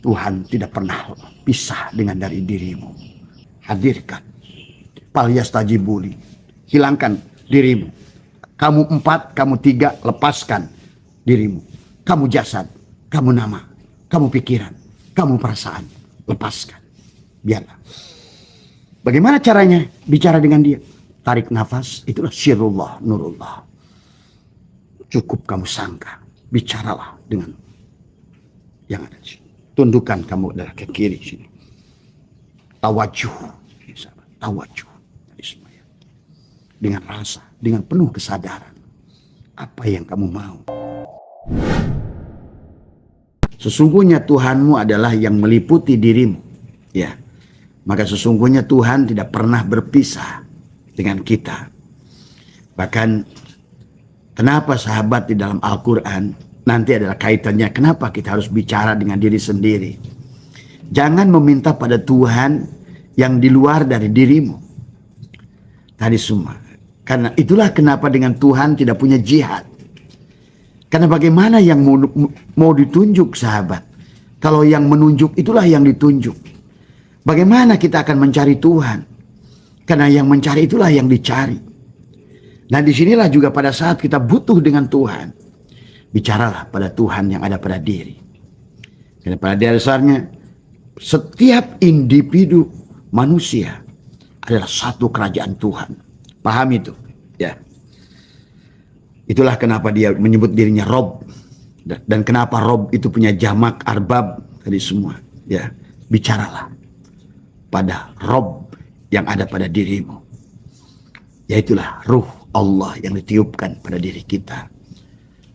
Tuhan tidak pernah pisah dengan dari dirimu. Hadirkan. Falyastajibuli. Hilangkan dirimu. Kamu 4, kamu 3, lepaskan dirimu. Kamu jasad, kamu nama, kamu pikiran, kamu perasaan, lepaskan. Biarlah. Bagaimana caranya bicara dengan dia? Tarik nafas, itulah syirullah, nurullah. Cukup kamu sangka, bicaralah dengan yang ada di sini. Tundukkan kamu adalah ke kiri sini. Tawajuh, tawajuh. Dengan rasa, dengan penuh kesadaran. Apa yang kamu mau. Sesungguhnya Tuhanmu adalah yang meliputi dirimu. Ya. Maka sesungguhnya Tuhan tidak pernah berpisah dengan kita. Bahkan kenapa sahabat di dalam Al-Quran nanti adalah kaitannya kenapa kita harus bicara dengan diri sendiri. Jangan meminta pada Tuhan yang di luar dari dirimu. Tadi semua. Karena itulah kenapa dengan Tuhan tidak punya jihad. Karena bagaimana yang mau ditunjuk sahabat. Kalau yang menunjuk itulah yang ditunjuk. Bagaimana kita akan mencari Tuhan. Karena yang mencari itulah yang dicari. Nah disinilah juga pada saat kita butuh dengan Tuhan. Bicaralah pada Tuhan yang ada pada diri. Karena pada dasarnya setiap individu manusia adalah satu kerajaan Tuhan. Paham itu? Ya. Itulah kenapa dia menyebut dirinya Rob. Dan kenapa Rob itu punya jamak, arbab, tadi semua. Ya. Bicaralah pada Rob yang ada pada dirimu. Yaitulah ruh Allah yang ditiupkan pada diri kita.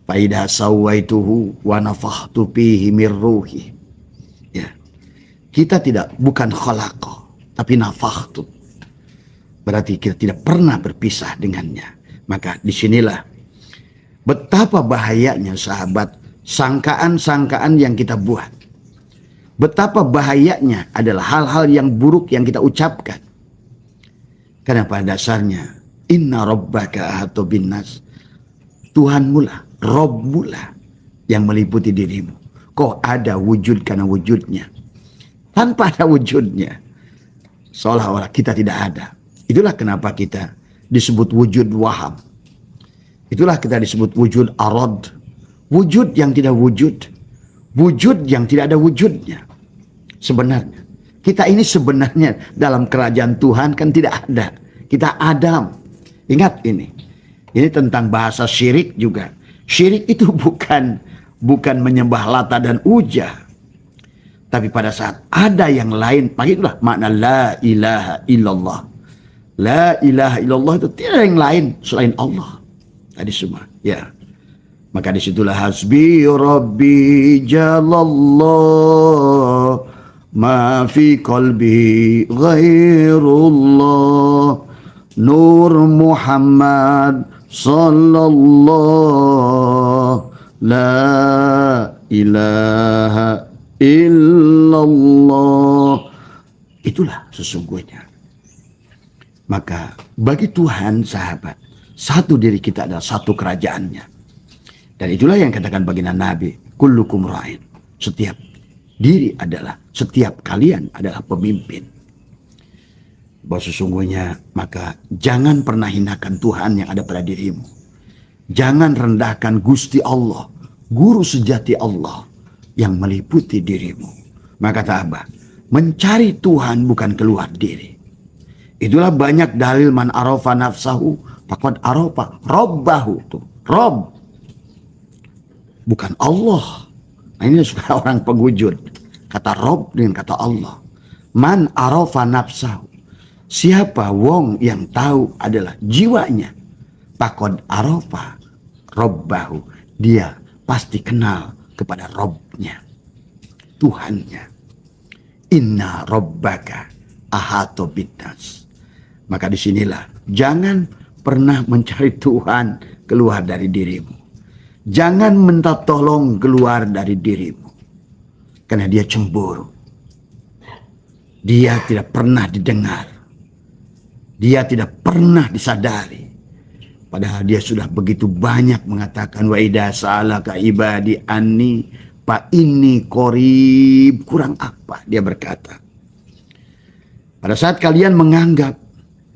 Faida sawaituhu wa nafakhtu fihi mir ruhi. Ya. Kita bukan khalaqa, tapi nafakhtu. Berarti kita tidak pernah berpisah dengannya. Maka disinilah betapa bahayanya sahabat sangkaan-sangkaan yang kita buat. Betapa bahayanya adalah hal-hal yang buruk yang kita ucapkan. Karena pada dasarnya inna rabbaka ahata binnas. Tuhanmu lah, Rabbmu lah yang meliputi dirimu. Kok ada wujud karena wujudnya. Tanpa ada wujudnya, seolah-olah kita tidak ada. Itulah kenapa kita disebut wujud wahab. Itulah kita disebut wujud arad. Wujud yang tidak wujud. Wujud yang tidak ada wujudnya. Sebenarnya. Kita ini sebenarnya dalam kerajaan Tuhan kan tidak ada. Kita Adam. Ingat ini. Ini tentang bahasa syirik juga. Syirik itu bukan menyembah Lata dan Uzza. Tapi pada saat ada yang lain. Itulah makna la ilaha illallah. La ilaha illallah itu tidak yang lain selain Allah. Tadi semua. Ya. Maka disitulah hasbi rabbi jalallah ma fi qalbi ghairullah nur Muhammad sallallahu la ilaha illallah. Itulah sesungguhnya. Maka bagi Tuhan sahabat, satu diri kita adalah satu kerajaannya. Dan itulah yang katakan baginda Nabi, kullukum ra'in. Setiap diri adalah, setiap kalian adalah pemimpin. Bahwa sesungguhnya maka jangan pernah hinakan Tuhan yang ada pada dirimu. Jangan rendahkan Gusti Allah, guru sejati Allah yang meliputi dirimu. Maka kata Abah, mencari Tuhan bukan keluar diri. Itulah banyak dalil man arafa nafsahu faqad arafa rabbahu. Tuh, Rob. Bukan Allah. Nah, ini sudah orang pengwujud. Kata Rob dengan kata Allah. Man arafa nafsahu. Siapa wong yang tahu adalah jiwanya. Faqad arafa rabbahu. Dia pasti kenal kepada Robnya. Tuhannya. Inna rabbaka ahata binnas. Maka disinilah jangan pernah mencari Tuhan keluar dari dirimu. Jangan minta tolong keluar dari dirimu. Karena dia cemburu. Dia tidak pernah didengar. Dia tidak pernah disadari. Padahal dia sudah begitu banyak mengatakan wa idza sa'alaka ibadi anni Pak ini qorib, kurang apa? Dia berkata. Pada saat kalian menganggap,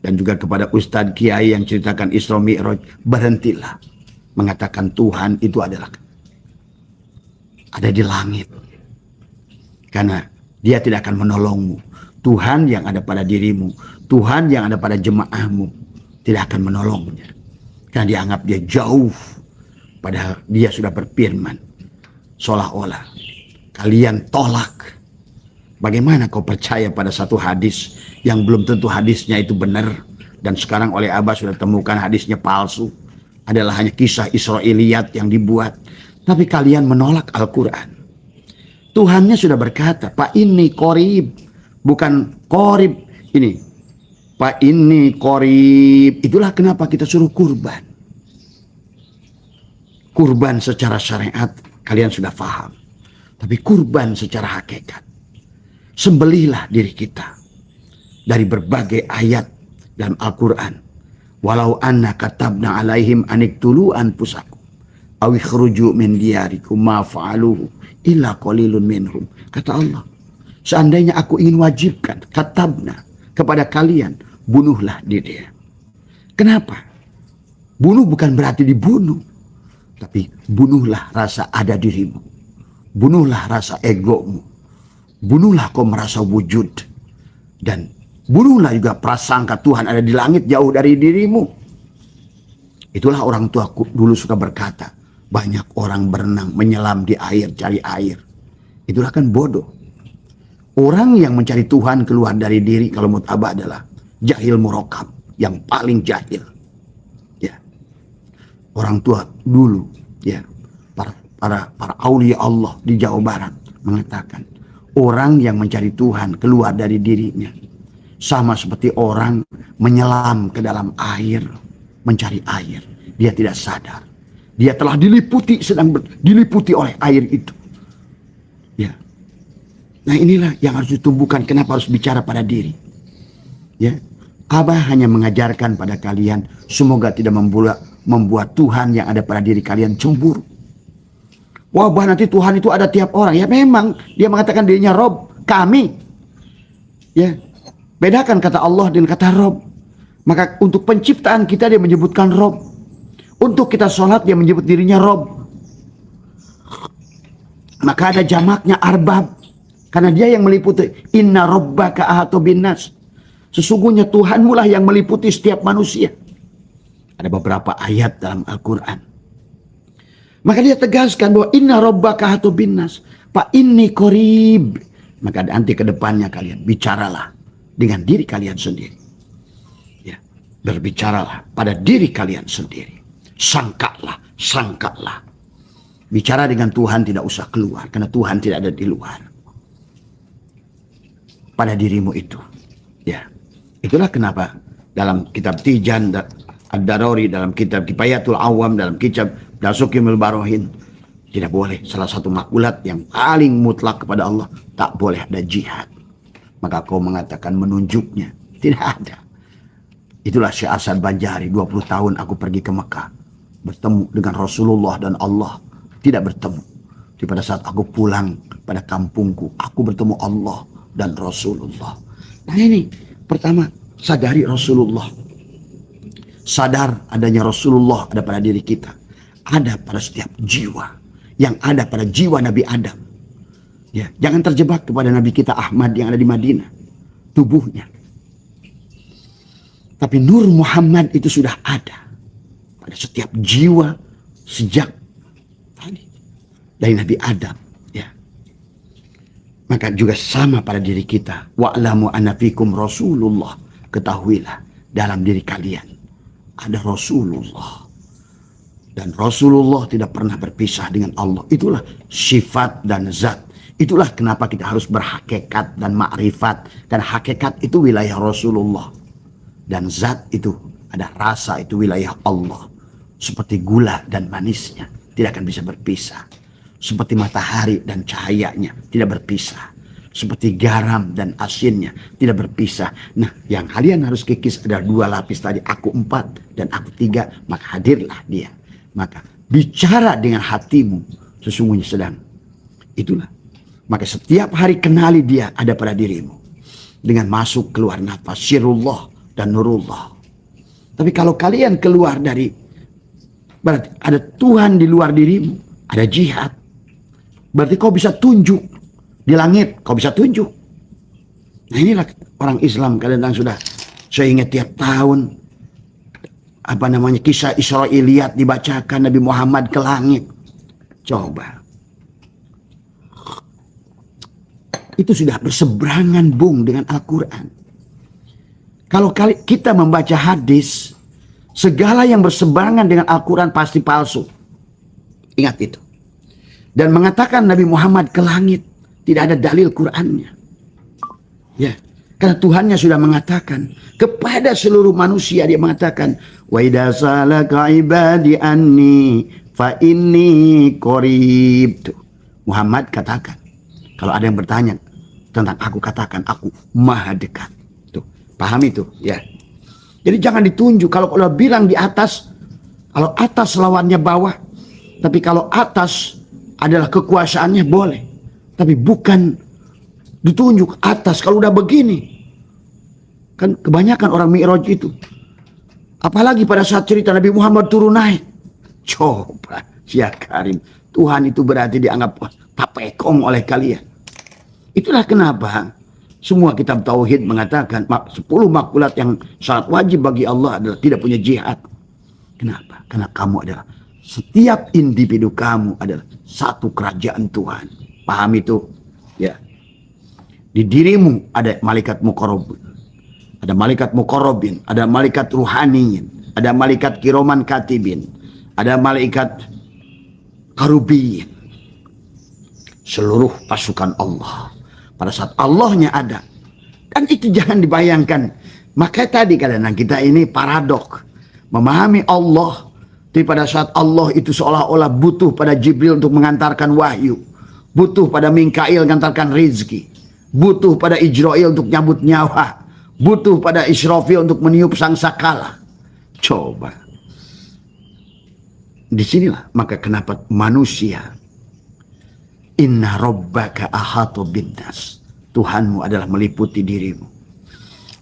dan juga kepada Ustadz Kiai yang ceritakan Isra Mi'raj, berhentilah mengatakan Tuhan itu adalah ada di langit. Karena dia tidak akan menolongmu. Tuhan yang ada pada dirimu, Tuhan yang ada pada jemaahmu tidak akan menolongnya. Karena dia anggap dia jauh. Padahal dia sudah berfirman. Seolah-olah kalian tolak. Bagaimana kau percaya pada satu hadis yang belum tentu hadisnya itu benar. Dan sekarang oleh Abah sudah temukan hadisnya palsu. Adalah hanya kisah Israiliyat yang dibuat. Tapi kalian menolak Al-Quran. Tuhannya sudah berkata, Pak ini qorib. Bukan qorib. Ini. Pak ini qorib. Itulah kenapa kita suruh kurban. Kurban secara syariat kalian sudah paham. Tapi kurban secara hakikat. Sembelihlah diri kita. Dari berbagai ayat dalam Al-Quran. Walau anna katabna alaihim aniktulu anfusakum. Awi khruju min diyarikum ma fa'aluhu illa qalilun minhum. Kata Allah, seandainya aku ingin wajibkan katabna kepada kalian, bunuhlah dia. Kenapa? Bunuh bukan berarti dibunuh, tapi bunuhlah rasa ada dirimu, bunuhlah rasa egomu, bunuhlah kau merasa wujud, dan bunuhlah juga prasangka Tuhan ada di langit jauh dari dirimu. Itulah orang tuaku dulu suka berkata, banyak orang berenang, menyelam di air, cari air. Itulah kan bodoh. Orang yang mencari Tuhan keluar dari diri, kalau menurut Abah adalah jahil murakab, yang paling jahil. Ya. Orang tua dulu, ya, para aulia Allah di Jawa Barat mengatakan, orang yang mencari Tuhan keluar dari dirinya, sama seperti orang menyelam ke dalam air, mencari air. Dia tidak sadar. Dia telah diliputi, diliputi oleh air itu. Ya. Nah inilah yang harus ditumbuhkan. Kenapa harus bicara pada diri? Ya. Abah hanya mengajarkan pada kalian, semoga tidak membuat Tuhan yang ada pada diri kalian cemburu. Wah, bah nanti Tuhan itu ada tiap orang. Ya memang, dia mengatakan dirinya Rob, kami. Ya. Bedakan kata Allah dan kata Rob. Maka untuk penciptaan kita dia menyebutkan Rob. Untuk kita sholat dia menyebut dirinya Rob. Maka ada jamaknya Arbab. Karena dia yang meliputi. Inna Rabbaka ahatu binnas. Sesungguhnya Tuhanmu lah yang meliputi setiap manusia. Ada beberapa ayat dalam Al-Quran. Maka dia tegaskan bahwa Inna Rabbaka ahatu binnas. Pak ini qorib. Maka nanti ke depannya kalian bicaralah dengan diri kalian sendiri. Ya, berbicaralah pada diri kalian sendiri. Sangkalah. Bicara dengan Tuhan tidak usah keluar. Karena Tuhan tidak ada di luar. Pada dirimu itu. Ya. Itulah kenapa dalam kitab Tijan Ad-Darori, dalam kitab Kifayatul Awam, dalam kitab Dasukimul Barohin, tidak boleh salah satu makulat yang paling mutlak kepada Allah, tak boleh ada jihad. Maka kau mengatakan menunjuknya. Tidak ada. Itulah Syekh Asad Banjari. 20 tahun aku pergi ke Mekah. Bertemu dengan Rasulullah dan Allah. Tidak bertemu. Di pada saat aku pulang pada kampungku, aku bertemu Allah dan Rasulullah. Nah ini, pertama, sadari Rasulullah. Sadar adanya Rasulullah ada pada diri kita. Ada pada setiap jiwa. Yang ada pada jiwa Nabi Adam. Ya, jangan terjebak kepada Nabi kita Ahmad yang ada di Madinah. Tubuhnya. Tapi Nur Muhammad itu sudah ada pada setiap jiwa sejak tadi dari Nabi Adam. Ya. Maka juga sama pada diri kita. Wa'lamu anna fikum Rasulullah. Ketahuilah dalam diri kalian ada Rasulullah. Dan Rasulullah tidak pernah berpisah dengan Allah. Itulah sifat dan zat. Itulah kenapa kita harus berhakikat dan ma'rifat. Karena hakikat itu wilayah Rasulullah. Dan zat itu ada rasa, itu wilayah Allah. Seperti gula dan manisnya tidak akan bisa berpisah. Seperti matahari dan cahayanya tidak berpisah. Seperti garam dan asinnya tidak berpisah. Nah, yang kalian harus kikis ada 2 lapis tadi. Aku 4 dan aku 3. Maka hadirlah dia. Maka bicara dengan hatimu. Sesungguhnya sedang Itulah. Maka setiap hari kenali dia ada pada dirimu. Dengan masuk keluar nafas, sirullah dan nurullah. Tapi kalau kalian keluar dari, berarti ada Tuhan di luar dirimu, ada jihad. Berarti kau bisa tunjuk di langit, kau bisa tunjuk. Nah inilah orang Islam kadang-kadang sudah, saya ingat tiap tahun kisah Israiliyat dibacakan Nabi Muhammad ke langit. Coba. Itu sudah berseberangan bung dengan Al-Quran. Kalau kita membaca hadis, segala yang berseberangan dengan Al-Quran pasti palsu. Ingat itu. Dan mengatakan Nabi Muhammad ke langit, tidak ada dalil Qurannya. Ya, karena Tuhannya sudah mengatakan kepada seluruh manusia, dia mengatakan, wa idza salaka ibadi anni fa inni qarib. Muhammad katakan, kalau ada yang bertanya tentang aku, katakan aku maha dekat. Tuh, paham itu ya. Jadi jangan ditunjuk. Kalau bilang di atas, kalau atas lawannya bawah, tapi kalau atas adalah kekuasaannya boleh, tapi bukan ditunjuk atas. Kalau udah begini, kan kebanyakan orang Mi'raj itu, apalagi pada saat cerita Nabi Muhammad turun naik, coba ya Karim, Tuhan itu berarti dianggap tapekong oleh kalian. Itulah kenapa semua kitab tauhid mengatakan 10 makulat yang sangat wajib bagi Allah adalah tidak punya jihad. Kenapa? Karena kamu adalah, setiap individu kamu adalah satu kerajaan Tuhan. Paham itu? Ya. Di dirimu ada malaikat muqarrabin, ada malaikat muqarrabin, ada malaikat ruhaniyin, ada malaikat kiroman katibin, ada malaikat karubiyin. Seluruh pasukan Allah. Pada saat Allahnya ada. Dan itu jangan dibayangkan. Maka tadi kadang-kadang kita ini paradok. Memahami Allah. Tapi pada saat Allah itu seolah-olah butuh pada Jibril untuk mengantarkan wahyu. Butuh pada Mikail mengantarkan rizki. Butuh pada Ijrail untuk nyabut nyawa. Butuh pada Israfil untuk meniup sangsakala. Coba. Disinilah maka kenapa manusia, inna rabbaka ahatu binnas, Tuhanmu adalah meliputi dirimu.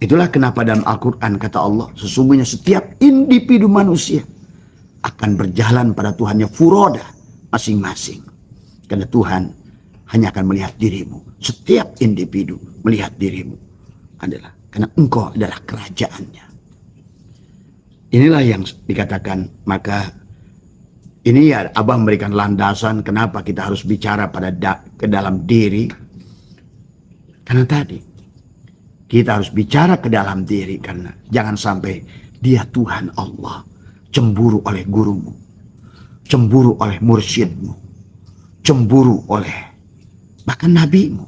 Itulah kenapa dalam Al-Quran kata Allah, sesungguhnya setiap individu manusia akan berjalan pada Tuhannya furoda masing-masing. Karena Tuhan hanya akan melihat dirimu. Setiap individu melihat dirimu adalah karena engkau adalah kerajaannya. Inilah yang dikatakan, maka ini ya Abah memberikan landasan kenapa kita harus bicara pada ke dalam diri. Karena tadi kita harus bicara ke dalam diri, karena jangan sampai dia Tuhan Allah cemburu oleh gurumu, cemburu oleh mursyidmu, cemburu oleh bahkan nabimu.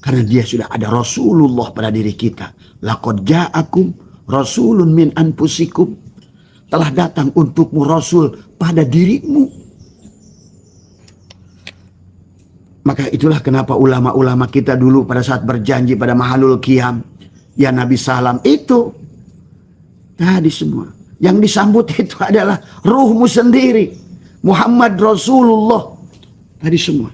Karena dia sudah ada Rasulullah pada diri kita. Laqad ja'akum rasulun min anfusikum, telah datang untukmu Rasul pada dirimu. Maka itulah kenapa ulama-ulama kita dulu pada saat berjanji pada Mahalul Qiyam, ya Nabi Salam itu tadi semua. Yang disambut itu adalah ruhmu sendiri. Muhammad Rasulullah. Tadi semua.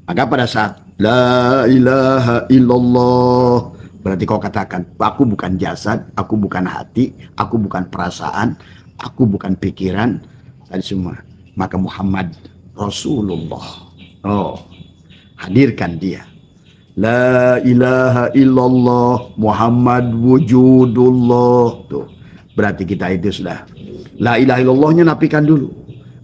Maka pada saat la ilaha illallah, berarti kau katakan, aku bukan jasad, aku bukan hati, aku bukan perasaan, aku bukan pikiran, tadi semua. Maka Muhammad Rasulullah. Oh, hadirkan dia. La ilaha illallah Muhammad wujudullah. Tuh, berarti kita itu sudah. La ilaha illallahnya nafikan dulu.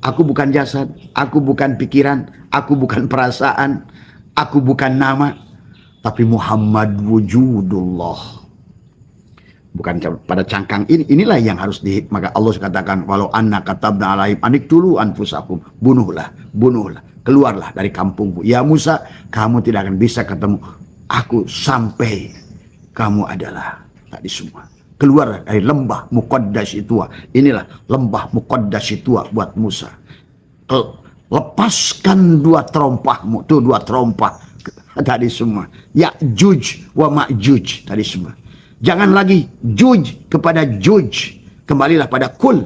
Aku bukan jasad, aku bukan pikiran, aku bukan perasaan, aku bukan nama, tapi Muhammad wujudullah. Bukan pada cangkang ini. Inilah yang harus maka Allah katakan, walau anna katabna alaihim anik tulu anfusakum, bunuhlah, keluarlah dari kampungmu. Ya Musa, kamu tidak akan bisa ketemu aku sampai kamu adalah tadi semua. Keluar dari lembah Muqaddas itu. Inilah lembah Muqaddas itu buat Musa. Lepaskan dua terompahmu. Tuh dua terompah tadi semua. Ya'juj wa ma'juj tadi semua. Jangan lagi juj kepada juj. Kembalilah pada kul.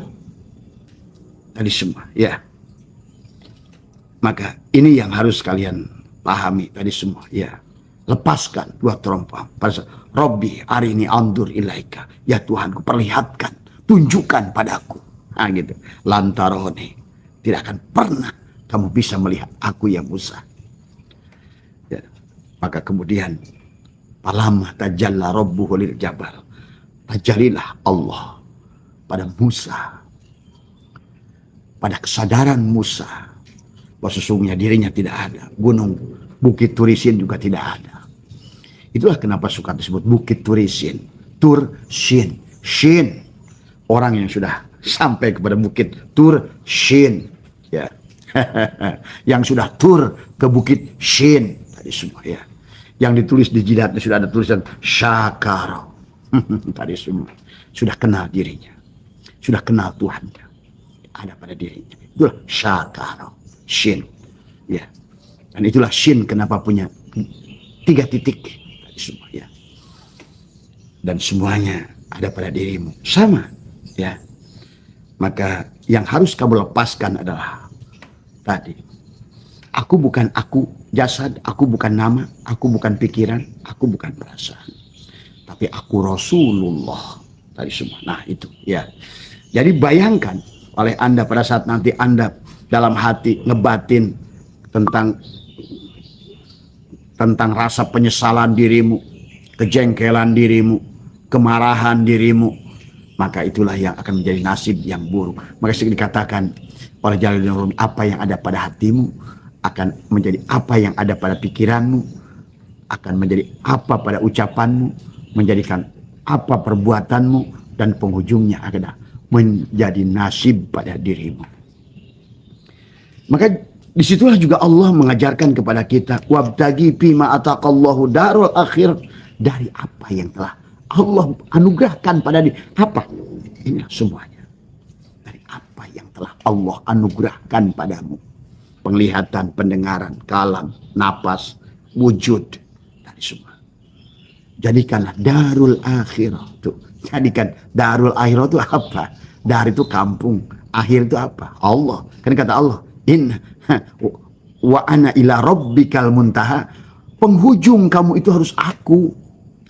Tadi semua. Ya. Maka ini yang harus kalian pahami tadi semua. Ya, lepaskan dua terompah. Robbi arini andur ilaika. Ya Tuhanku, perlihatkan, tunjukkan padaku. Nah gitu. Lantaroni, tidak akan pernah kamu bisa melihat aku ya Musa. Ya. Maka kemudian falamma tajalla rabbuhu lil jabal. Tajalilah Allah pada Musa. Pada kesadaran Musa bahwa sesungguhnya dirinya tidak ada. Gunung Bukit Turisin juga tidak ada. Itulah kenapa suka disebut Bukit Turisin. Tur-Shin. Shin. Orang yang sudah sampai kepada Bukit Tur-Shin. Ya. Yang sudah tur ke Bukit Shin. Tadi semua ya. Yang ditulis di jidatnya sudah ada tulisan Syakaro. Tadi semua. Sudah kenal dirinya. Sudah kenal Tuhannya. Ada pada dirinya. Itulah Syakaro. Shin. Ya. Dan itulah Shin kenapa punya 3 titik. Tadi semua ya. Dan semuanya ada pada dirimu. Sama. Ya. Maka yang harus kamu lepaskan adalah tadi. Aku bukan aku jasad, aku bukan nama, aku bukan pikiran, aku bukan perasaan. Tapi aku Rasulullah. Tadi semua. Nah itu ya. Jadi bayangkan oleh Anda pada saat nanti Anda dalam hati ngebatin tentang rasa penyesalan dirimu, kejengkelan dirimu, kemarahan dirimu, maka itulah yang akan menjadi nasib yang buruk. Maka dikatakan oleh Jalaluddin Rumi, apa yang ada pada hatimu akan menjadi apa yang ada pada pikiranmu, akan menjadi apa pada ucapanmu, menjadikan apa perbuatanmu, dan penghujungnya adalah menjadi nasib pada dirimu. Maka disitulah juga Allah mengajarkan kepada kita, wabtagi fima ataqallahu darul akhir, dari apa yang telah Allah anugerahkan pada diri. Apa? Ini semuanya. Dari apa yang telah Allah anugerahkan padamu. Penglihatan, pendengaran, kalam, napas, wujud. Dari semua. Jadikanlah darul akhirah. Tuh. Jadikan darul akhirah itu apa? Dar itu kampung. Akhir itu apa? Allah. Kan kata Allah. Inna wa ana ila rabbikal muntaha. Penghujung kamu itu harus aku.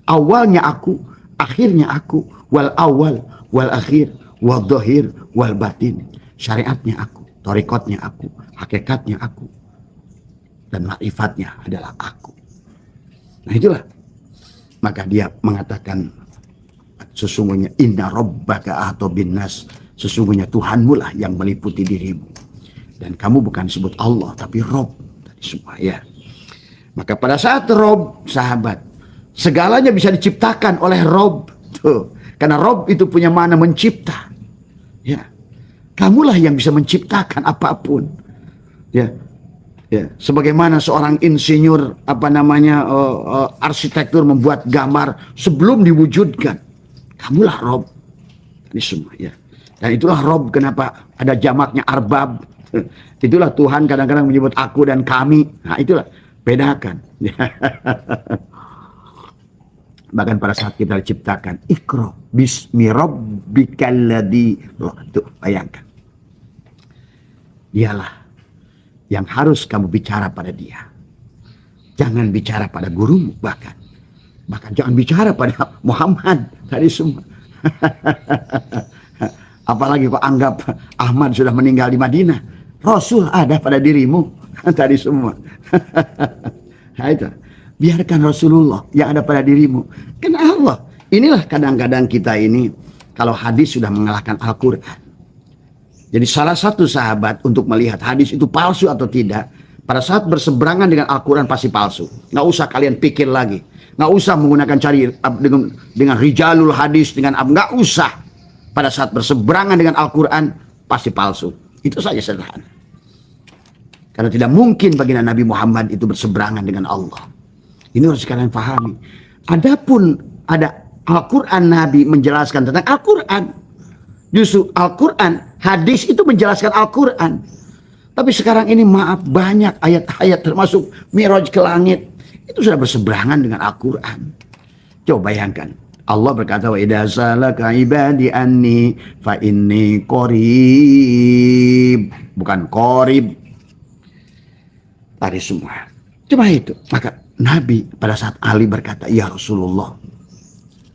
Awalnya aku. Akhirnya aku. Wal awal. Wal akhir. Wal dhahir. Wal batin. Syariatnya aku. Torikotnya aku. Hakikatnya aku. Dan makrifatnya adalah aku. Nah itulah. Maka dia mengatakan, sesungguhnya inna rabbaka ahata binnas, sesungguhnya Tuhanmu lah yang meliputi dirimu. Dan kamu bukan disebut Allah, tapi Rob. Tadi semua ya. Maka pada saat Rob, sahabat, segalanya bisa diciptakan oleh Rob. Tuh. Karena Rob itu punya makna mencipta. Ya. Kamulah yang bisa menciptakan apapun. Ya. Ya, sebagaimana seorang insinyur arsitektur membuat gambar sebelum diwujudkan, kamulah Rob. Ini semua ya. Dan itulah Rob, kenapa ada jamaknya arbab. Itulah Tuhan kadang-kadang menyebut aku dan kami. Nah itulah, bedakan. Bahkan pada saat kita diciptakan, Iqra bismi rabbikal ladzi. Tuh, bayangkan. Dialah yang harus kamu bicara pada dia. Jangan bicara pada gurumu bahkan. Bahkan jangan bicara pada Muhammad. Tadi semua. Apalagi kok anggap Ahmad sudah meninggal di Madinah. Rasul ada pada dirimu. Tadi semua. Nah itu. Biarkan Rasulullah yang ada pada dirimu. Karena Allah. Inilah kadang-kadang kita ini. Kalau hadis sudah mengalahkan Al-Quran. Jadi salah satu sahabat untuk melihat hadis itu palsu atau tidak, pada saat berseberangan dengan Al-Quran pasti palsu. Nggak usah kalian pikir lagi. Nggak usah menggunakan cari dengan rijalul hadis, nggak usah. Pada saat berseberangan dengan Al-Quran pasti palsu. Itu saja sederhana. Karena tidak mungkin bagi Nabi Muhammad itu berseberangan dengan Allah. Ini harus kalian pahami. Adapun ada Al-Quran, Nabi menjelaskan tentang Al-Quran. Justru Al-Quran, hadis itu menjelaskan Al-Quran. Tapi sekarang ini maaf, banyak ayat-ayat termasuk Mi'raj ke langit. Itu sudah berseberangan dengan Al-Quran. Coba bayangkan. Allah berkata, wa idza salaka ibadi anni fa inni qarib. Bukan qarib. Tadi semua. Cuma itu. Maka Nabi pada saat Ali berkata, ya Rasulullah,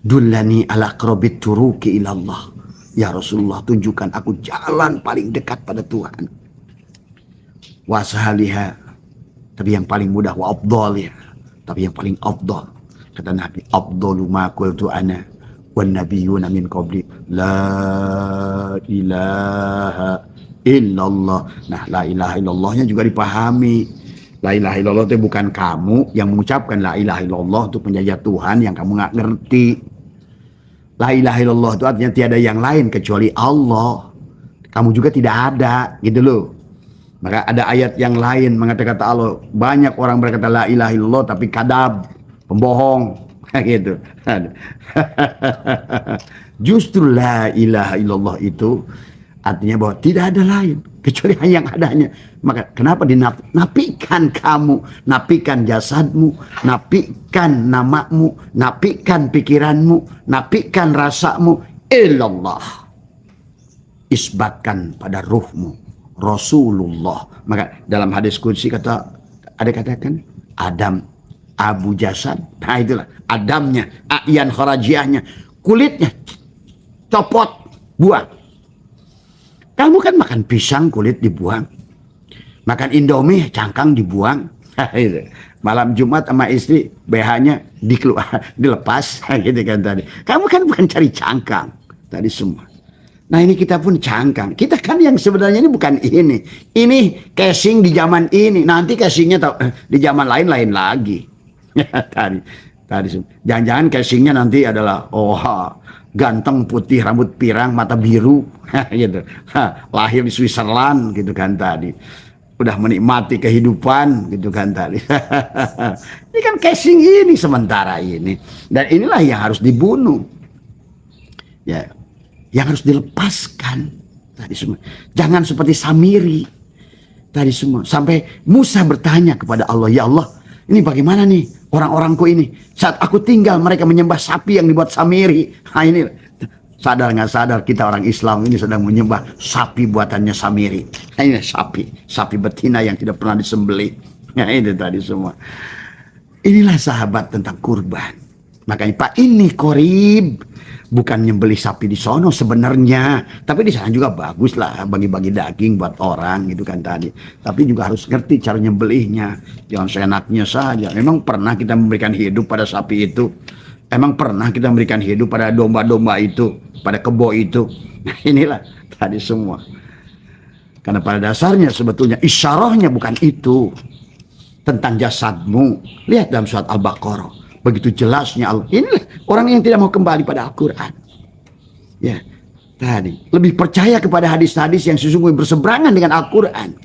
dullani ala aqrabit turuki ilallah. Ya Rasulullah, tunjukkan aku jalan paling dekat pada Tuhan. Wasahaliha, tapi yang paling mudah, wa afdal ya, tapi yang paling afdal. Kata Nabi, afdalu ma qultu ana wan nabiyyuna min qabli la ilaha illallah. Nah, la ilaha illallahnya juga dipahami. La ilaha illallah itu bukan kamu yang mengucapkan la ilaha illallah untuk menjajah Tuhan yang kamu nggak ngerti. La ilaha illallah itu artinya tiada yang lain kecuali Allah. Kamu juga tidak ada, gitu loh. Maka ada ayat yang lain mengatakan kata Allah, banyak orang berkata la ilaha illallah tapi kadab, pembohong, gitu. Justru la ilaha illallah itu artinya bahwa tidak ada lain kecuali yang adanya. Maka kenapa dinafikan kamu, nafikan jasadmu, nafikan namamu, nafikan pikiranmu, nafikan rasamu, illallah. Isbatkan pada ruhmu, Rasulullah. Maka dalam hadis qudsi ada katakan Adam Abu Jasad. Nah itulah Adamnya, A'yan kharajiahnya, kulitnya copot, buang. Kamu kan makan pisang kulit dibuang, makan Indomie cangkang dibuang. Malam Jumat sama istri BH-nya dilepas, gitu kan tadi. Kamu kan bukan cari cangkang tadi semua. Nah ini kita pun cangkang. Kita kan yang sebenarnya ini bukan ini. Ini casing di zaman ini. Nanti casingnya di zaman lain lagi. tadi jangan-jangan casingnya nanti adalah ganteng, putih, rambut pirang, mata biru, gitu. Lahir di Switzerland, gitu kan tadi. Udah menikmati kehidupan, gitu kan tadi. Ini kan casing ini sementara ini. Dan inilah yang harus dibunuh. Ya, yang harus dilepaskan tadi semua. Jangan seperti Samiri tadi semua. Sampai Musa bertanya kepada Allah, ya Allah, ini bagaimana nih orang-orangku ini? Saat aku tinggal mereka menyembah sapi yang dibuat Samiri. Nah ini sadar nggak sadar kita orang Islam ini sedang menyembah sapi buatannya Samiri. Nah, ini sapi betina yang tidak pernah disembelih. Nah itu tadi semua. Inilah sahabat tentang kurban. Makanya Pak ini korib, bukan nyembelih sapi di sono sebenarnya, tapi di sana juga bagus lah bagi-bagi daging buat orang gitu kan tadi. Tapi juga harus ngerti cara nyembelihnya, jangan seenaknya saja. Memang pernah kita memberikan hidup pada sapi itu? Emang pernah kita memberikan hidup pada domba-domba itu, pada kebo itu? Nah inilah tadi semua. Karena pada dasarnya sebetulnya isyarahnya bukan itu tentang jasadmu. Lihat dalam surat Al-Baqarah. Begitu jelasnya Allah. Inilah orang yang tidak mau kembali pada Al-Quran. Ya, tadi lebih percaya kepada hadis-hadis yang sesungguhnya berseberangan dengan Al-Quran.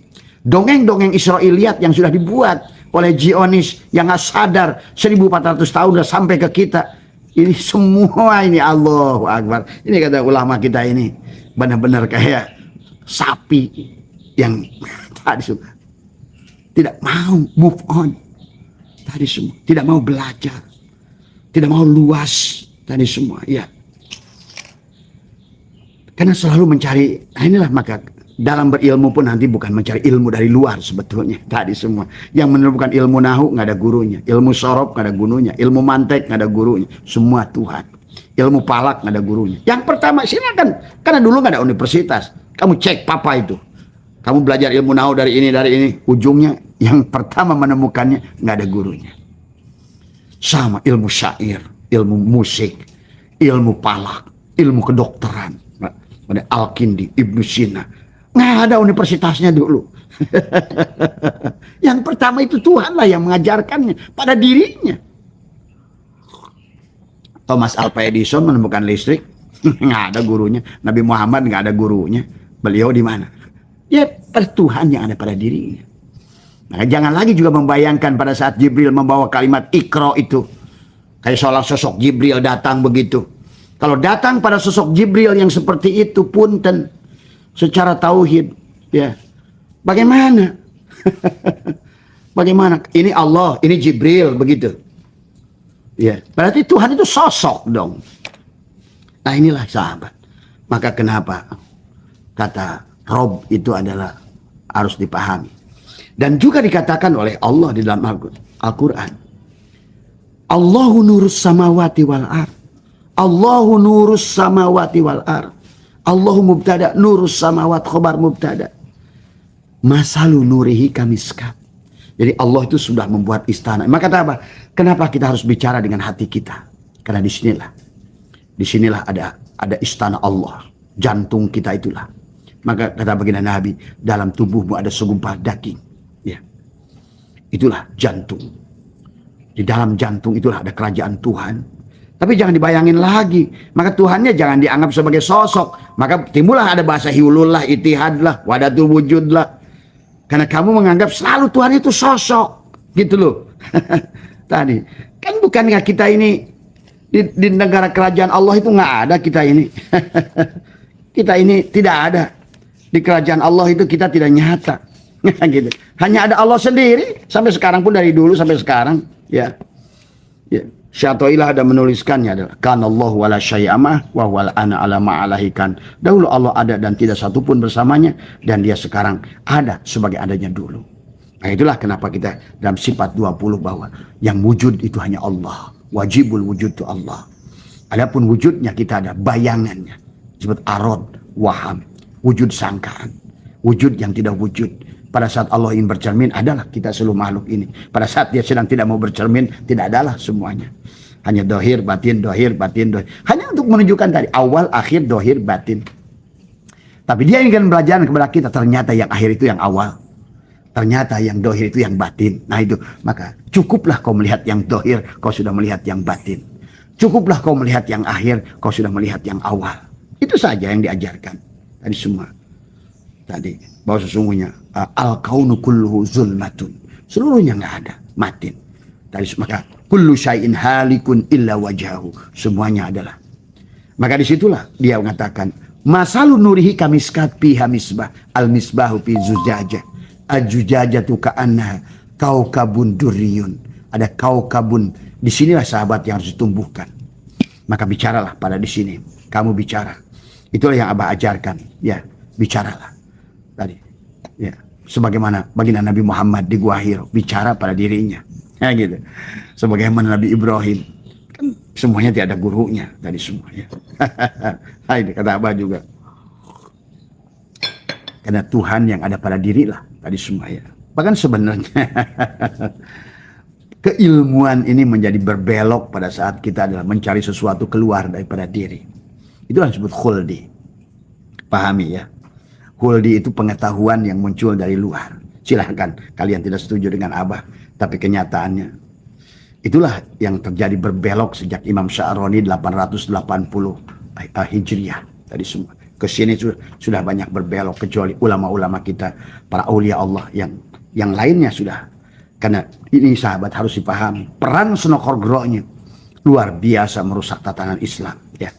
Dongeng-dongeng Israiliyat yang sudah dibuat oleh Zionis yang nggak sadar 1400 tahun sudah sampai ke kita. Ini semua ini Allahu Akbar. Ini kata ulama kita ini benar-benar kayak sapi yang tadi tidak mau move on. Tadi semua tidak mau belajar, tidak mau luas tadi semua, ya. Karena selalu mencari, nah inilah maka dalam berilmu pun nanti bukan mencari ilmu dari luar sebetulnya tadi semua. Yang menemukan ilmu nahu nggak ada gurunya, ilmu sorob nggak ada gurunya, ilmu mantek nggak ada gurunya, semua Tuhan. Ilmu palak nggak ada gurunya. Yang pertama silakan, karena dulu nggak ada universitas. Kamu cek papa itu, kamu belajar ilmu nahu dari ini, ujungnya yang pertama menemukannya nggak ada gurunya. Sama ilmu syair, ilmu musik, ilmu palak, ilmu kedokteran. Ada Al-Kindi, Ibnu Sina. Nggak ada universitasnya dulu. Yang pertama itu Tuhanlah yang mengajarkannya pada dirinya. Thomas Alva Edison menemukan listrik, nggak ada gurunya. Nabi Muhammad nggak ada gurunya. Beliau di mana? Ya pada Tuhan yang ada pada dirinya. Nah, jangan lagi juga membayangkan pada saat Jibril membawa kalimat Iqra itu. Kayak seolah sosok Jibril datang begitu. Kalau datang pada sosok Jibril yang seperti itu punten secara tauhid, ya. Bagaimana? Bagaimana? Ini Allah, ini Jibril begitu. Ya, berarti Tuhan itu sosok dong. Nah, inilah sahabat. Maka kenapa kata Rob itu adalah harus dipahami. Dan juga dikatakan oleh Allah di dalam Al-Quran, Allahu nurus samawati wal ard. Allahu nurus samawati wal ard. Allahu mubtada, nurus samawat khobar mubtada. Masalu nurihi kamiskat. Jadi Allah itu sudah membuat istana. Maka kata apa? Kenapa kita harus bicara dengan hati kita? Karena disinilah ada istana Allah. Jantung kita itulah. Maka kata baginda Nabi, dalam tubuhmu ada segumpal daging. Ya. Itulah jantung. Di dalam jantung itulah ada kerajaan Tuhan. Tapi jangan dibayangin lagi. Maka Tuhannya jangan dianggap sebagai sosok. Maka timbullah ada bahasa hiulullah, itihadlah, wadatul wujudlah. Karena kamu menganggap selalu Tuhan itu sosok. Gitu loh. Tadi. Kan bukankah kita ini di negara kerajaan Allah itu nggak ada kita ini. Kita ini tidak ada. Di kerajaan Allah itu kita tidak nyata. Gitu. Hanya ada Allah sendiri. Sampai sekarang pun, dari dulu sampai sekarang. Ya. Syatoilah ada menuliskannya adalah kan Allah wala syai'amah wa wal ana ala ma'alahikan. Dahulu Allah ada dan tidak satu pun bersamanya, dan dia sekarang ada sebagai adanya dulu. Nah, itulah kenapa kita dalam sifat 20 bahwa yang wujud itu hanya Allah. Wajibul wujud itu Allah. Adapun wujudnya kita ada bayangannya. Disebut arad, waham, wujud sangkaan, wujud yang tidak wujud. Pada saat Allah ingin bercermin, adalah kita seluruh makhluk ini. Pada saat dia sedang tidak mau bercermin, tidak adalah semuanya. Hanya dohir, batin, dohir, batin, dohir. Hanya untuk menunjukkan tadi, awal, akhir, dohir, batin. Tapi dia ingin belajar kepada kita, ternyata yang akhir itu yang awal. Ternyata yang dohir itu yang batin. Nah itu, maka cukuplah kau melihat yang dohir, kau sudah melihat yang batin. Cukuplah kau melihat yang akhir, kau sudah melihat yang awal. Itu saja yang diajarkan. Tadi semua. Tadi bahwa sesungguhnya al-kaunu kulluhu zulmatun, seluruhnya nggak ada, matin. Tadi maka kullu syai'in halikun illa wajahu, semuanya adalah. Maka disitulah dia mengatakan masalu nurihi kamiskat piha misbah, al misbahu fi zujajah, ajujajatu ka'annaha kaukabun durriyun. Ada kaukabun. Disinilah sahabat yang harus ditumbuhkan. Maka bicaralah pada di sini. Kamu bicara. Itulah yang Abah ajarkan. Ya, bicaralah. Tadi, ya, sebagaimana baginda Nabi Muhammad di Gua Hiro bicara pada dirinya, ya gitu. Sebagaimana Nabi Ibrahim, kan semuanya tidak ada gurunya tadi semuanya. Ini kata Abah juga. Karena Tuhan yang ada pada dirilah tadi semuanya. Bahkan sebenarnya keilmuan ini menjadi berbelok pada saat kita adalah mencari sesuatu keluar daripada diri. Itu yang disebut khuldi. Pahami ya. Khuldi itu pengetahuan yang muncul dari luar. Silahkan kalian tidak setuju dengan Abah, tapi kenyataannya itulah yang terjadi berbelok sejak Imam Sya'rani 880 Hijriah tadi semua. Kesini sudah banyak berbelok, kecuali ulama-ulama kita, para aulia Allah yang lainnya sudah. Karena ini sahabat harus dipahami, peran Senokhorgronya luar biasa merusak tatanan Islam. Ya,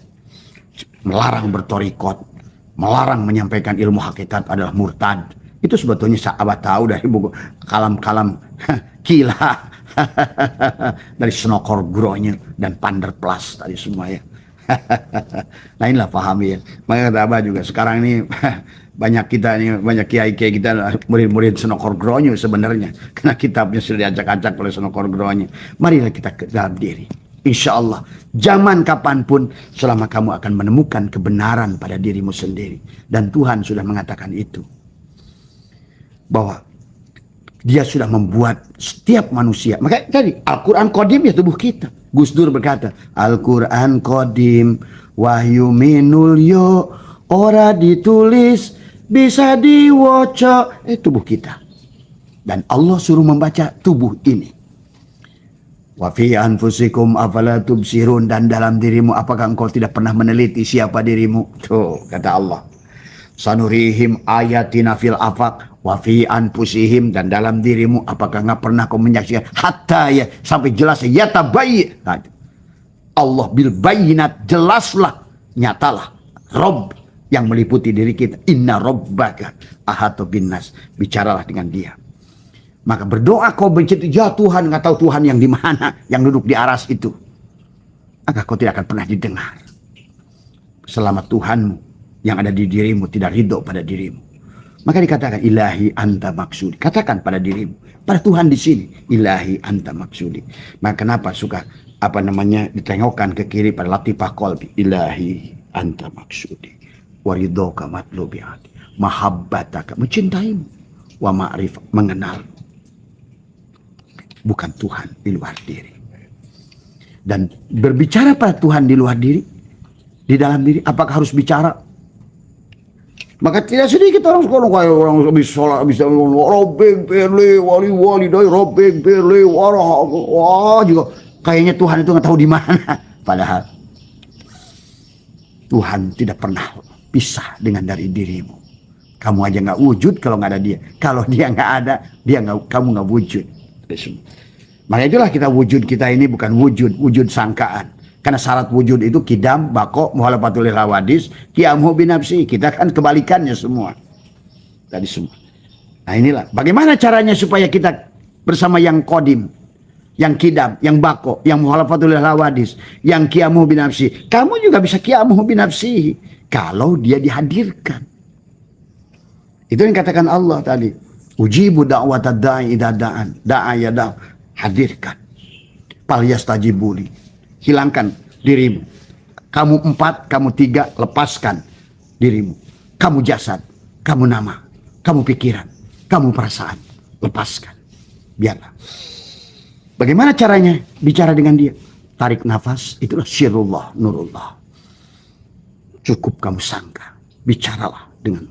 melarang bertorikot, melarang menyampaikan ilmu hakikat adalah murtad. Itu sebetulnya sahabat tahu dari buku kalam-kalam kila dari Senokhorgronya dan Panderplas tadi semua ya. Nah inilah pahami ya. Maka kata Abah juga sekarang ini banyak kita ini, banyak kiai-kiai kita murid-murid Senokhorgronya sebenarnya. Karena kitabnya sudah diacak-acak oleh Senokhorgronya. Marilah kita ke dalam diri. Insya Allah, zaman kapanpun selama kamu akan menemukan kebenaran pada dirimu sendiri. Dan Tuhan sudah mengatakan itu. Bahwa dia sudah membuat setiap manusia. Maka tadi, Al-Quran Qadim ya tubuh kita. Gus Dur berkata, Al-Quran Qadim, wahyu minul yo, ora ditulis, bisa diwoco. Tubuh kita. Dan Allah suruh membaca tubuh ini. Wa fi anfusikum afala tubsirun, dan dalam dirimu apakah engkau tidak pernah meneliti siapa dirimu? Tuh kata Allah. Sanurihim ayatina fil afaq wa fi anfusihim, dan dalam dirimu apakah enggak pernah kau menyaksikan hatta ya sampai jelas ya tabayyin. Allah bil bayyinat, jelaslah, nyatalah Rabb yang meliputi diri kita. Inna rabbaka ahatu binnas, bicaralah dengan dia. Maka berdoa kau mencari, ya Tuhan, nggak tahu Tuhan yang di mana, yang duduk di aras itu. Maka kau tidak akan pernah didengar. Selama Tuhanmu yang ada di dirimu tidak ridho pada dirimu. Maka dikatakan ilahi anta maksudi. Katakan pada dirimu, pada Tuhan di sini, ilahi anta maksudi. Maka kenapa suka ditengokkan ke kiri pada latifah qalbi, ilahi anta maksudi. Waridhoka matlubi hati. Mahabbataka, mencintaimu. Wa ma'rif, mengenal. Bukan Tuhan di luar diri. Dan berbicara pada Tuhan di luar diri, di dalam diri, apakah harus bicara? Maka tidak sedikit orang sekarang kayak orang habis sholat, habis robek bele wali doi robek bele wah juga kayaknya Tuhan itu nggak tahu di mana. Padahal Tuhan tidak pernah pisah dengan dari dirimu. Kamu aja nggak wujud kalau nggak ada Dia. Kalau Dia nggak ada, kamu nggak wujud. Maka itulah kita ini bukan wujud sangkaan. Karena syarat wujud itu kidam, bako, muhalafatul hawadis, qiyamuhu binafsi. Kita kan kebalikannya semua. Tadi semua. Nah inilah. Bagaimana caranya supaya kita bersama yang kodim, yang kidam, yang bako, yang muhalafatul hawadis, yang qiyamuhu binafsi. Kamu juga bisa qiyamuhu binafsi. Kalau dia dihadirkan. Itu yang katakan Allah tadi. Ujibu da'watad da'i idza da'an. Da'a yada' hadirkan. Falyastajibuli. Hilangkan dirimu. Kamu 4, kamu 3, lepaskan dirimu. Kamu jasad, kamu nama, kamu pikiran, kamu perasaan. Lepaskan. Biarlah. Bagaimana caranya bicara dengan Dia? Tarik nafas, itulah syirullah, nurullah. Cukup kamu sangka. Bicaralah dengan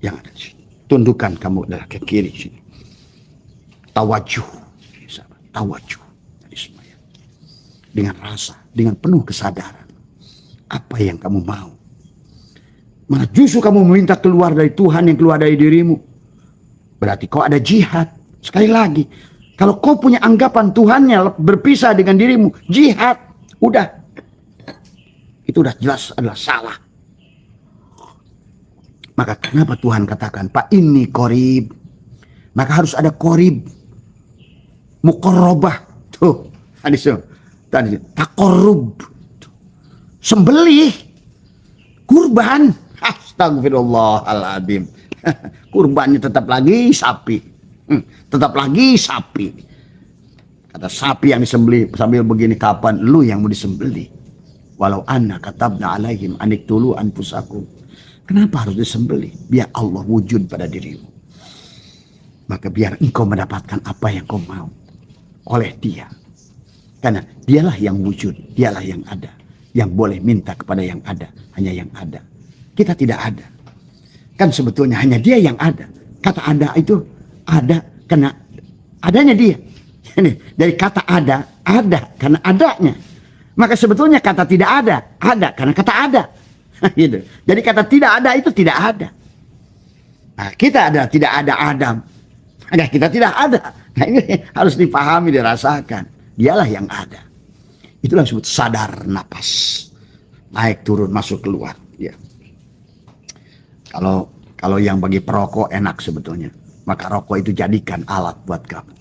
yang ada di sini. Tundukkan kamu adalah ke kiri sini. Tawajuh. Tawajuh. Dengan rasa, dengan penuh kesadaran. Apa yang kamu mau. Mana justru kamu meminta keluar dari Tuhan yang keluar dari dirimu. Berarti kau ada jihad. Sekali lagi. Kalau kau punya anggapan Tuhannya berpisah dengan dirimu. Jihad. Udah. Itu udah jelas adalah salah. Maka kenapa Tuhan katakan, Pak ini korib. Maka harus ada korib. Muqarrabah. Tuh. Hadis tadi takorub, sembelih, kurban, astagfirullahaladzim. Kurbannya tetap lagi sapi, Kata sapi yang disembelih sambil begini, kapan lu yang mau disembelih? Walau anna katabna alaihim aniktulu anfusakum. Kenapa harus disembelih? Biar Allah wujud pada dirimu. Maka biar engkau mendapatkan apa yang kau mau oleh Dia. Karena Dialah yang wujud, Dialah yang ada. Yang boleh minta kepada yang ada, hanya yang ada. Kita tidak ada. Kan sebetulnya hanya Dia yang ada. Kata ada itu ada karena adanya Dia. Dari kata ada karena adanya. Maka sebetulnya kata tidak ada karena kata ada. Gitu. Jadi kata tidak ada itu tidak ada. Nah, kita ada tidak ada Adam. Maka kita tidak ada. Nah, ini harus dipahami, dirasakan. Dialah yang ada. Itulah disebut sadar napas. Naik turun masuk keluar. Ya. Kalau yang bagi perokok enak sebetulnya. Maka rokok itu jadikan alat buat kamu.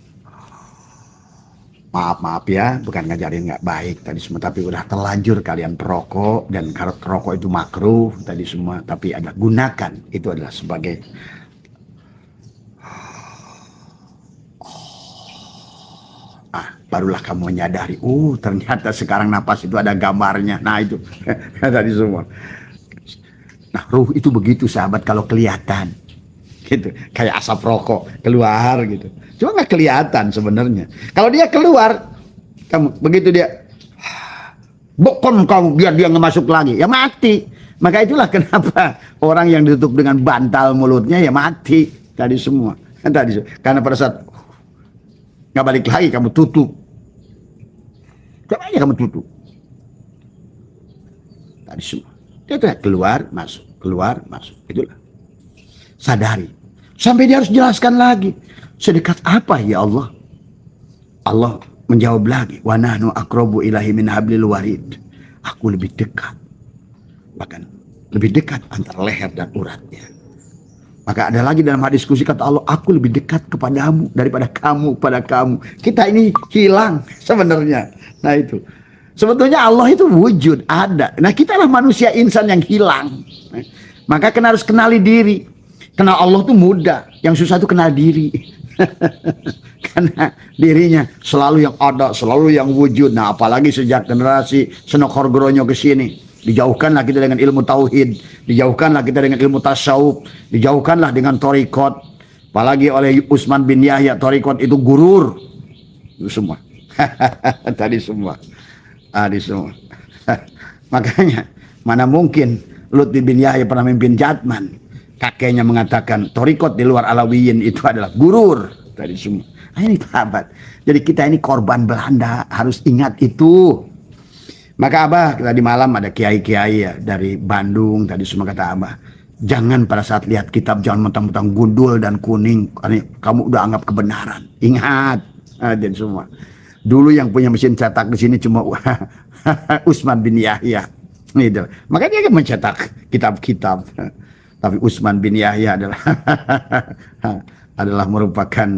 Maaf ya, bukan ngajarin nggak baik tadi semua. Tapi udah terlanjur kalian perokok. Dan rokok itu makruh tadi semua. Tapi ada gunakan. Itu adalah sebagai barulah kamu menyadari, ternyata sekarang napas itu ada gambarnya. Nah itu tadi semua. Nah ruh itu begitu sahabat, kalau kelihatan gitu, kayak asap rokok keluar gitu, cuma nggak kelihatan sebenarnya. Kalau dia keluar, kamu begitu dia bokon kamu, biar dia nggak masuk lagi, ya mati. Maka itulah kenapa orang yang ditutup dengan bantal mulutnya ya mati tadi semua. Tadi karena pada saat nggak balik lagi kamu tutup. Coba aja kamu tutup. Tadi semua. Dia tuh keluar, masuk. Itulah. Sadari. Sampai dia harus jelaskan lagi. Sedekat apa ya Allah? Allah menjawab lagi. Wa nahnu aqrabu ilahi min hablil warid. Aku lebih dekat. Bahkan lebih dekat antara leher dan uratnya. Maka ada lagi dalam hadis kursi kata Allah, aku lebih dekat kepadamu daripada kamu kepada kamu. Kita ini hilang sebenarnya. Nah itu. Sebetulnya Allah itu wujud, ada. Nah kita lah manusia insan yang hilang. Maka harus kenali diri. Kenal Allah tuh mudah, yang susah tuh kenal diri. Karena dirinya selalu yang ada, selalu yang wujud. Nah, apalagi sejak generasi Senok Horgronyo ke sini, dijauhkanlah kita dengan ilmu tauhid, dijauhkanlah kita dengan ilmu tasawuf, dijauhkanlah dengan torikot. Apalagi oleh Utsman bin Yahya, torikot itu gurur. Itu semua. Tadi semua. Makanya mana mungkin Lutfi bin Yahya pernah memimpin Jatman. Kakeknya mengatakan torikot di luar Alawiyin itu adalah gurur. Tadi semua. Ini sahabat. Jadi kita ini korban Belanda, harus ingat itu. Maka Abah tadi malam ada kiai-kiai ya dari Bandung, tadi semua kata Abah, jangan pada saat lihat kitab jangan mentang-mentang gundul dan kuning, kamu udah anggap kebenaran. Ingat, dan semua. Dulu yang punya mesin cetak di sini cuma Utsman bin Yahya. Gitu. Makanya dia mencetak kitab-kitab. Tapi Utsman bin Yahya adalah merupakan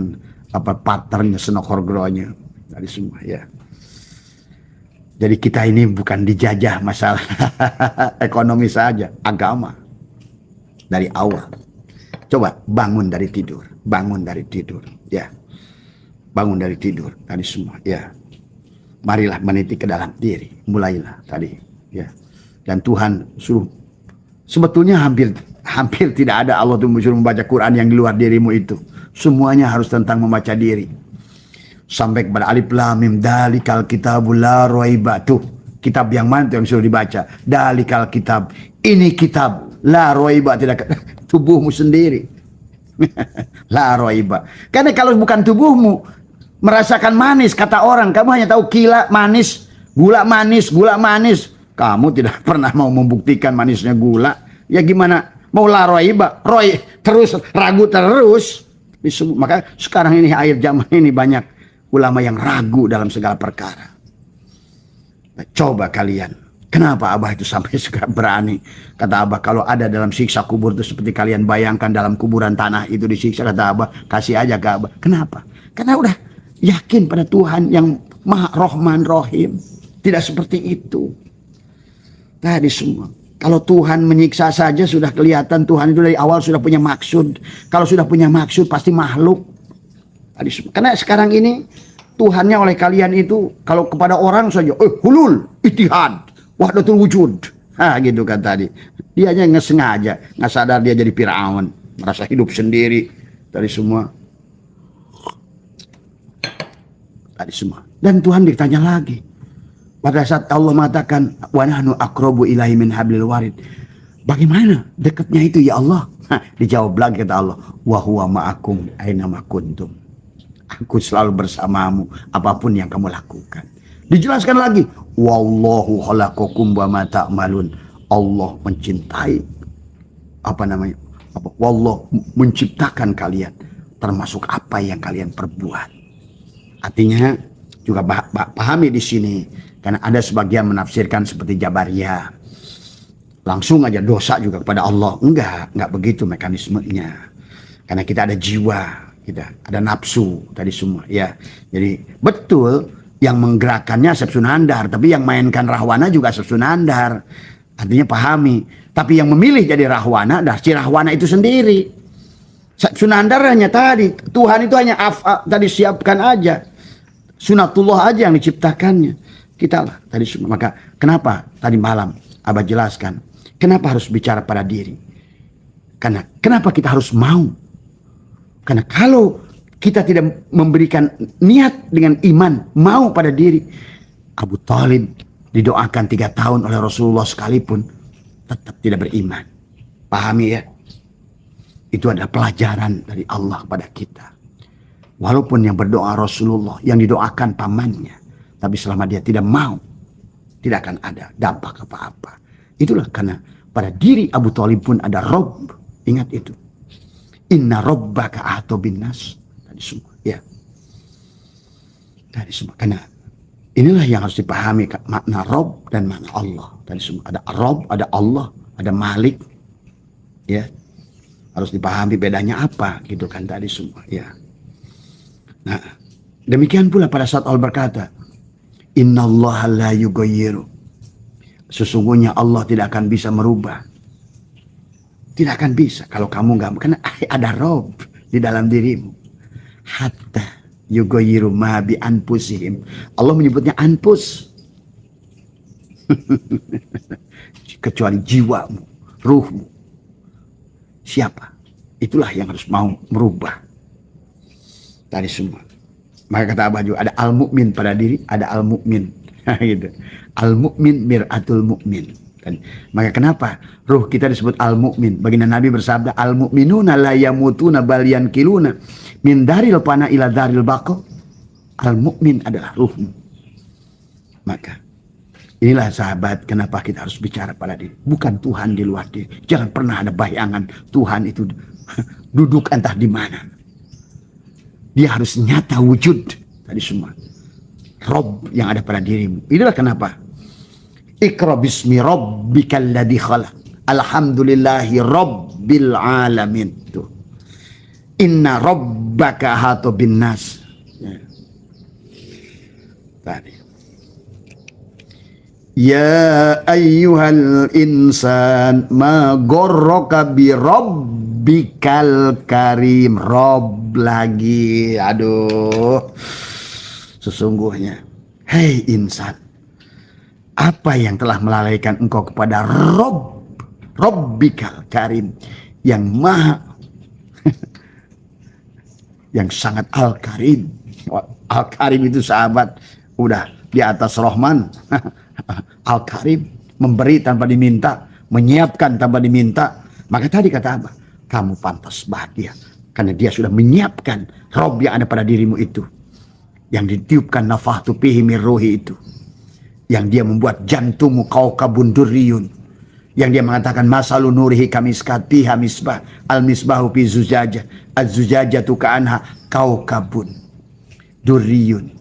patternnya Senok Horgronyo tadi semua ya. Jadi kita ini bukan dijajah masalah ekonomi saja, agama dari awal. Coba bangun dari tidur ya. Bangun dari tidur tadi semua ya. Marilah meniti ke dalam diri, mulailah tadi ya. Dan Tuhan suruh, sebetulnya hampir tidak ada Allah tuh suruh membaca Quran yang di luar dirimu itu. Semuanya harus tentang membaca diri. Sampai kepada alif lam mim dalikal kitabul la raiba. Tuh, kitab yang mana tuh yang suruh dibaca? Dalikal kitab. Ini kitab la raiba, tidak tubuhmu sendiri. La raiba. Karena kalau bukan tubuhmu merasakan manis, kata orang, kamu hanya tahu gula manis, gula manis. Kamu tidak pernah mau membuktikan manisnya gula. Ya gimana? Mau la raiba, terus ragu terus. Maka sekarang ini akhir zaman ini banyak ulama yang ragu dalam segala perkara. Nah, coba kalian, kenapa Abah itu sampai suka berani? Kata Abah, kalau ada dalam siksa kubur itu seperti kalian bayangkan dalam kuburan tanah itu disiksa, kata Abah, kasih aja ke Abah. Kenapa? Karena udah yakin pada Tuhan yang Maha Rahman Rahim. Tidak seperti itu. Tadi semua. Kalau Tuhan menyiksa saja sudah kelihatan Tuhan itu dari awal sudah punya maksud. Kalau sudah punya maksud pasti makhluk. Karena sekarang ini Tuhannya oleh kalian itu kalau kepada orang saja, hulul, ittihad, wahdatul wujud. Gitu kan tadi. Dia aja nggak sengaja, nggak sadar dia jadi Firaun, merasa hidup sendiri. Tadi semua. Dan Tuhan ditanya lagi. Pada saat Allah mengatakan wa nahnu aqrabu ilaihi min hablil warid. Bagaimana dekatnya itu ya Allah? Dijawab lagi kata Allah, wa huwa ma'akum aina ma kuntum. Aku selalu bersamamu apapun yang kamu lakukan. Dijelaskan lagi, wallahu khalaqakum wa ma ta'malun. Allah mencintai wallah menciptakan kalian termasuk apa yang kalian perbuat. Artinya juga pahami di sini. Karena ada sebagian menafsirkan seperti Jabariyah. Langsung aja dosa juga kepada Allah. Enggak begitu mekanismenya. Karena kita ada jiwa, kita ada nafsu tadi semua ya. Jadi betul yang menggerakkannya Syekh Sunandar, tapi yang mainkan Rahwana juga Syekh Sunandar. Artinya pahami. Tapi yang memilih jadi Rahwana adalah si Rahwana itu sendiri. Syekh Sunandar hanya tadi, Tuhan itu hanya tadi siapkan aja. Sunatullah aja yang diciptakannya. Kita lah tadi semua. Maka kenapa tadi malam Abah jelaskan kenapa harus bicara pada diri? Karena kenapa kita harus mau? Karena kalau kita tidak memberikan niat dengan iman, mau pada diri, Abu Thalib didoakan 3 tahun oleh Rasulullah sekalipun tetap tidak beriman. Pahami ya? Itu adalah pelajaran dari Allah pada kita. Walaupun yang berdoa Rasulullah, yang didoakan pamannya, tapi selama dia tidak mau, tidak akan ada dampak apa-apa. Itulah karena pada diri Abu Thalib pun ada Rob. Ingat itu. Inna Rabbaka ahata binnas. Tadi semua. Ya. Tadi semua. Karena inilah yang harus dipahami makna Rob dan makna Allah. Tadi semua. Ada Rob, ada Allah, ada Malik. Ya. Harus dipahami bedanya apa. Gitu kan tadi semua. Ya. Nah. Demikian pula pada saat Allah berkata, Innallaha la yughayyiru. Sesungguhnya Allah tidak akan bisa merubah. Tidak akan bisa kalau kamu nggak, karena ada Rob di dalam dirimu. Hatta yugoyiru ma bi anfusihim. Allah menyebutnya anfus. Kecuali jiwamu, ruhmu. Siapa? Itulah yang harus mau merubah tadi semua. Maka kata Abah juga, ada al-mu'min pada diri, ada al-mu'min. Gitu. Al-mu'min mir'atul mu'min. Maka kenapa ruh kita disebut al-mu'min? Baginda Nabi bersabda, al-mu'minuna la yamutuna bal yankiluna min daril pana ila daril baqa. Al-mu'min adalah ruhmu. Maka inilah sahabat, kenapa kita harus bicara pada diri, bukan Tuhan di luar diri. Jangan pernah ada bayangan Tuhan itu duduk entah di mana. Dia harus nyata wujud tadi semua. Rob yang ada pada dirimu. Inilah kenapa Iqra bismi rabbikal ladzi khalaq. Alhamdulillahi rabbil alamin. Tuh. Inna rabbaka ahata bin nas. Tadi. Ya ayyuhal insan ma gharraka bi rabbikal karim. Rob lagi. Aduh. Sesungguhnya, hei insan, apa yang telah melalaikan engkau kepada Rabbikal Karim, yang maha yang sangat Al-Karim. Al-Karim itu sahabat, udah di atas Rahman. Al-Karim, memberi tanpa diminta, menyiapkan tanpa diminta. Maka tadi kata apa? Kamu pantas bahagia karena dia sudah menyiapkan Rob yang ada pada dirimu itu, yang ditiupkan nafahtu fihi min ruhi itu, yang dia membuat jantungmu kaukabun durriyun, yang dia mengatakan masalu nurihi kamiskatiha misbah al misbahu fi zujajah az zujajatu ka'anha kaukabun durriyun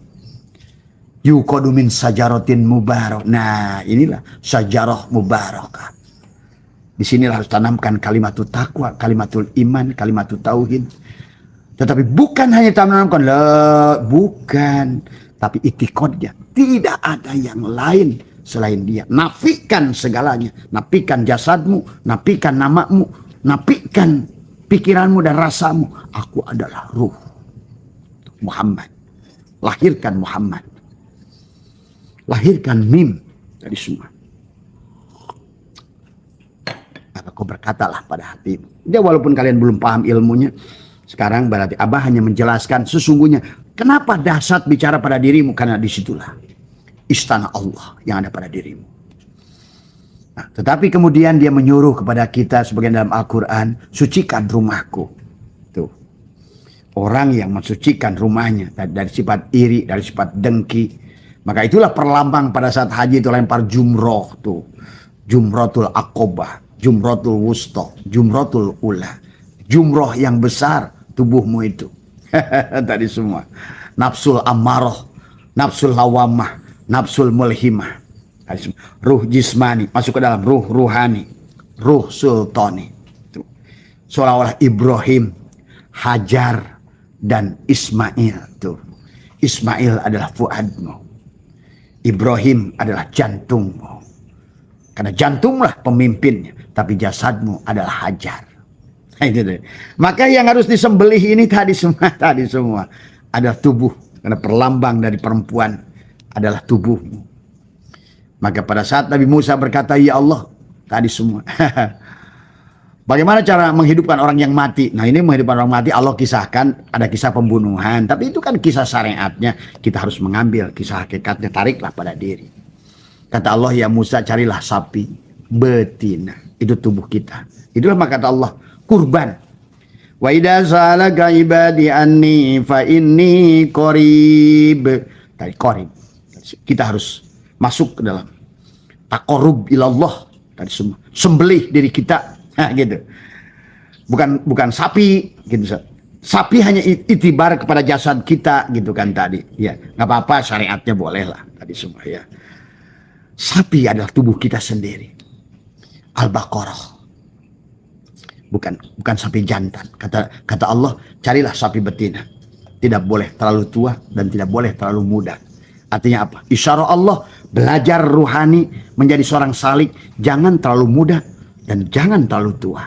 yuqadu min sajaratin mubarak. Nah, inilah sajarah mubarakah. Di sinilah harus tanamkan kalimatul takwa, kalimatul iman, kalimatul tauhid. Tetapi bukan hanya tanamkan, bukan, tapi itikadnya. Tidak ada yang lain selain dia. Nafikan segalanya, nafikan jasadmu, nafikan namamu, nafikan pikiranmu dan rasamu. Aku adalah ruh Muhammad. Lahirkan Muhammad. Lahirkan mim dari semua. Maka kau berkatalah pada hatimu. Dia walaupun kalian belum paham ilmunya, sekarang berarti Abah hanya menjelaskan sesungguhnya kenapa dahsyat bicara pada dirimu, karena disitulah istana Allah yang ada pada dirimu. Nah, tetapi kemudian dia menyuruh kepada kita sebagian dalam Al-Quran, sucikan rumahku. Tuh. Orang yang mensucikan rumahnya dari sifat iri, dari sifat dengki. Maka itulah perlambang pada saat haji itu lempar jumroh tuh. Jumrotul Aqobah, Jumrotul Wusta, Jumrotul Ula. Jumroh yang besar tubuhmu itu. Tadi semua. Nafsul Ammaroh, Nafsul Lawamah, Nafsul Mulhimah. Ruh jismani masuk ke dalam ruh ruhani, ruh sultani. Seolah-olah Ibrahim, Hajar, dan Ismail tuh. Ismail adalah fuadmu, Ibrahim adalah jantungmu. Karena jantunglah pemimpinnya, tapi jasadmu adalah Hajar. Itu deh. Maka yang harus disembelih ini tadi semua adalah tubuh, karena perlambang dari perempuan adalah tubuhmu. Maka pada saat Nabi Musa berkata, ya Allah, tadi semua. Bagaimana cara menghidupkan orang yang mati? Nah, ini menghidupkan orang mati Allah kisahkan, ada kisah pembunuhan. Tapi itu kan kisah syariatnya. Kita harus mengambil kisah hakikatnya, tariklah pada diri. Kata Allah, ya Musa, carilah sapi betina. Itu tubuh kita. Itulah maka kata Allah, kurban. Wa idza sa'alaka ibadi anni fa inni qarib. Tadi qarib. Kita harus masuk ke dalam taqarrub ilallah tadi semua. Sembelih diri kita. Nah, gitu. Bukan sapi gitu. Sapi hanya itibar kepada jasad kita gitu kan tadi. Ya, enggak apa-apa, syariatnya boleh lah tadi semua ya. Sapi adalah tubuh kita sendiri. Al-Baqarah. Bukan sapi jantan. Kata Allah, carilah sapi betina. Tidak boleh terlalu tua dan tidak boleh terlalu muda. Artinya apa? Isyarah Allah, belajar ruhani menjadi seorang salik, jangan terlalu muda dan jangan terlalu tua.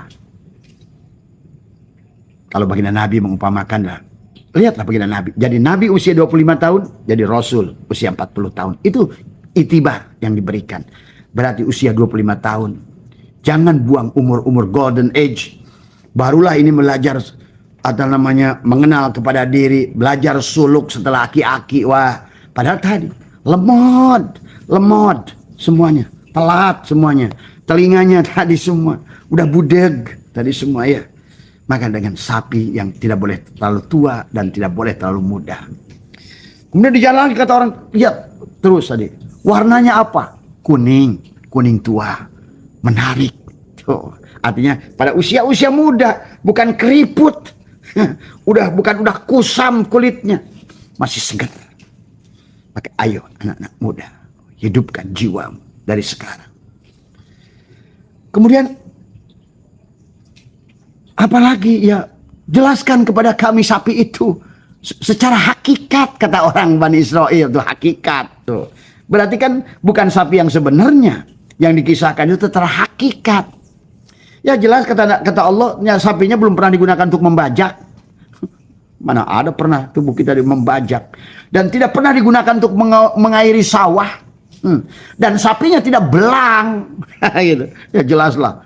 Kalau baginda Nabi mengumpamakan lah, lihatlah baginda Nabi. Jadi Nabi usia 25 tahun, jadi Rasul usia 40 tahun. Itu itibar yang diberikan. Berarti usia 25 tahun. Jangan buang umur-umur golden age. Barulah ini belajar atau namanya mengenal kepada diri, belajar suluk setelah aki-aki. Wah, padahal tadi lemot semuanya, telat semuanya. Telinganya tadi semua udah budeg tadi semua ya. Maka dengan sapi yang tidak boleh terlalu tua dan tidak boleh terlalu muda. Kemudian di jalan kata orang, lihat terus tadi. Warnanya apa? Kuning tua. Menarik. Tuh. Artinya pada usia-usia muda, bukan keriput. udah kusam kulitnya. Masih segar. Maka ayo anak-anak muda, hidupkan jiwamu dari sekarang. Kemudian apalagi ya, jelaskan kepada kami sapi itu secara hakikat, kata orang Bani Israel itu hakikat tuh. Berarti kan bukan sapi yang sebenarnya yang dikisahkan itu secara hakikat. Ya jelas kata Allah, ya, sapinya belum pernah digunakan untuk membajak. Mana ada pernah tubuh kita membajak, dan tidak pernah digunakan untuk mengairi sawah. Dan sapinya tidak belang gitu. Ya jelaslah.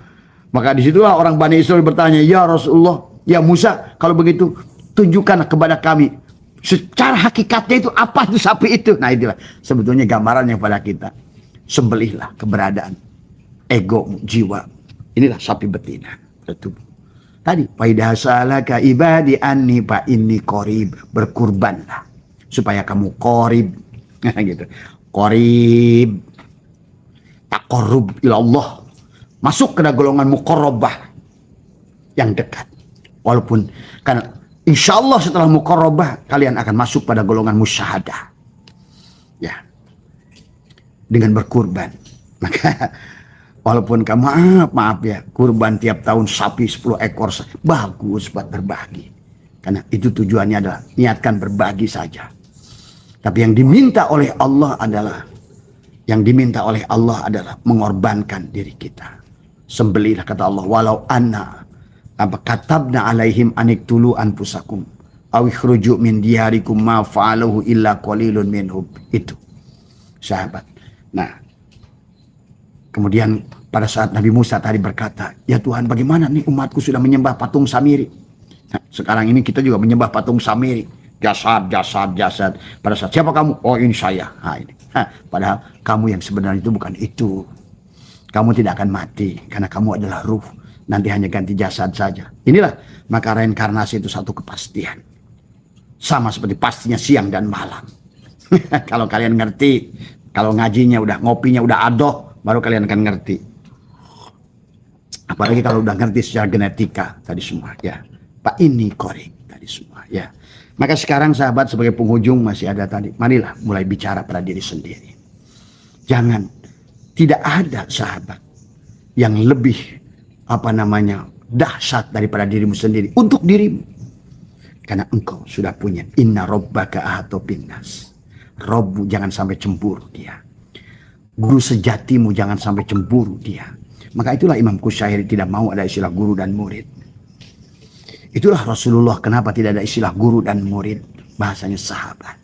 Maka disitulah orang Bani Israel bertanya, ya Rasulullah, ya Musa, kalau begitu tunjukkan kepada kami secara hakikatnya itu apa itu sapi itu. Nah itulah sebetulnya gambarannya pada kita. Sembelihlah keberadaan ego, jiwa. Inilah sapi betina tubuh. Tadi faidah salaka ibadi anni fa inni qarib, berkurbanlah supaya kamu qarib. Gitu. Qarib, taqarrub ila Allah. Masuk ke golongan muqarrabah yang dekat. Walaupun karena insya Allah setelah muqarrabah kalian akan masuk pada golongan musyahadah. Ya. Dengan berkurban. Maka walaupun kamu maaf ya, kurban tiap tahun sapi 10 ekor bagus buat berbagi. Karena itu tujuannya adalah niatkan berbagi saja. Tapi yang diminta oleh Allah adalah mengorbankan diri kita. Sembelihlah kata Allah, walau anna katabna alaihim aniktulu anfusakum aw ikhruju min diyarikum ma fa'aluhu illa qalilun minhum. Itu sahabat. Nah, kemudian pada saat Nabi Musa tadi berkata, ya Tuhan, bagaimana nih umatku sudah menyembah patung Samiri. Nah, sekarang ini kita juga menyembah patung Samiri. Jasad. Pada saat siapa kamu? Oh ini saya. Nah, ini. Padahal kamu yang sebenarnya itu bukan itu. Kamu tidak akan mati karena kamu adalah ruh. Nanti hanya ganti jasad saja. Inilah maka reinkarnasi itu satu kepastian. Sama seperti pastinya siang dan malam. Kalau kalian ngerti, kalau ngajinya udah, ngopinya udah adoh, baru kalian akan ngerti. Apalagi kalau udah ngerti secara genetika tadi semua ya. Pak ini korek tadi semua ya. Maka sekarang sahabat sebagai penghujung masih ada tadi. Marilah mulai bicara pada diri sendiri. Jangan. Tidak ada sahabat yang lebih dahsyat daripada dirimu sendiri untuk dirimu. Karena engkau sudah punya inna rabbaka ahata binnas. Robbu jangan sampai cemburu dia. Guru sejatimu jangan sampai cemburu dia. Maka itulah Imam Kusyairi tidak mau ada istilah guru dan murid. Itulah Rasulullah kenapa tidak ada istilah guru dan murid. Bahasanya sahabat.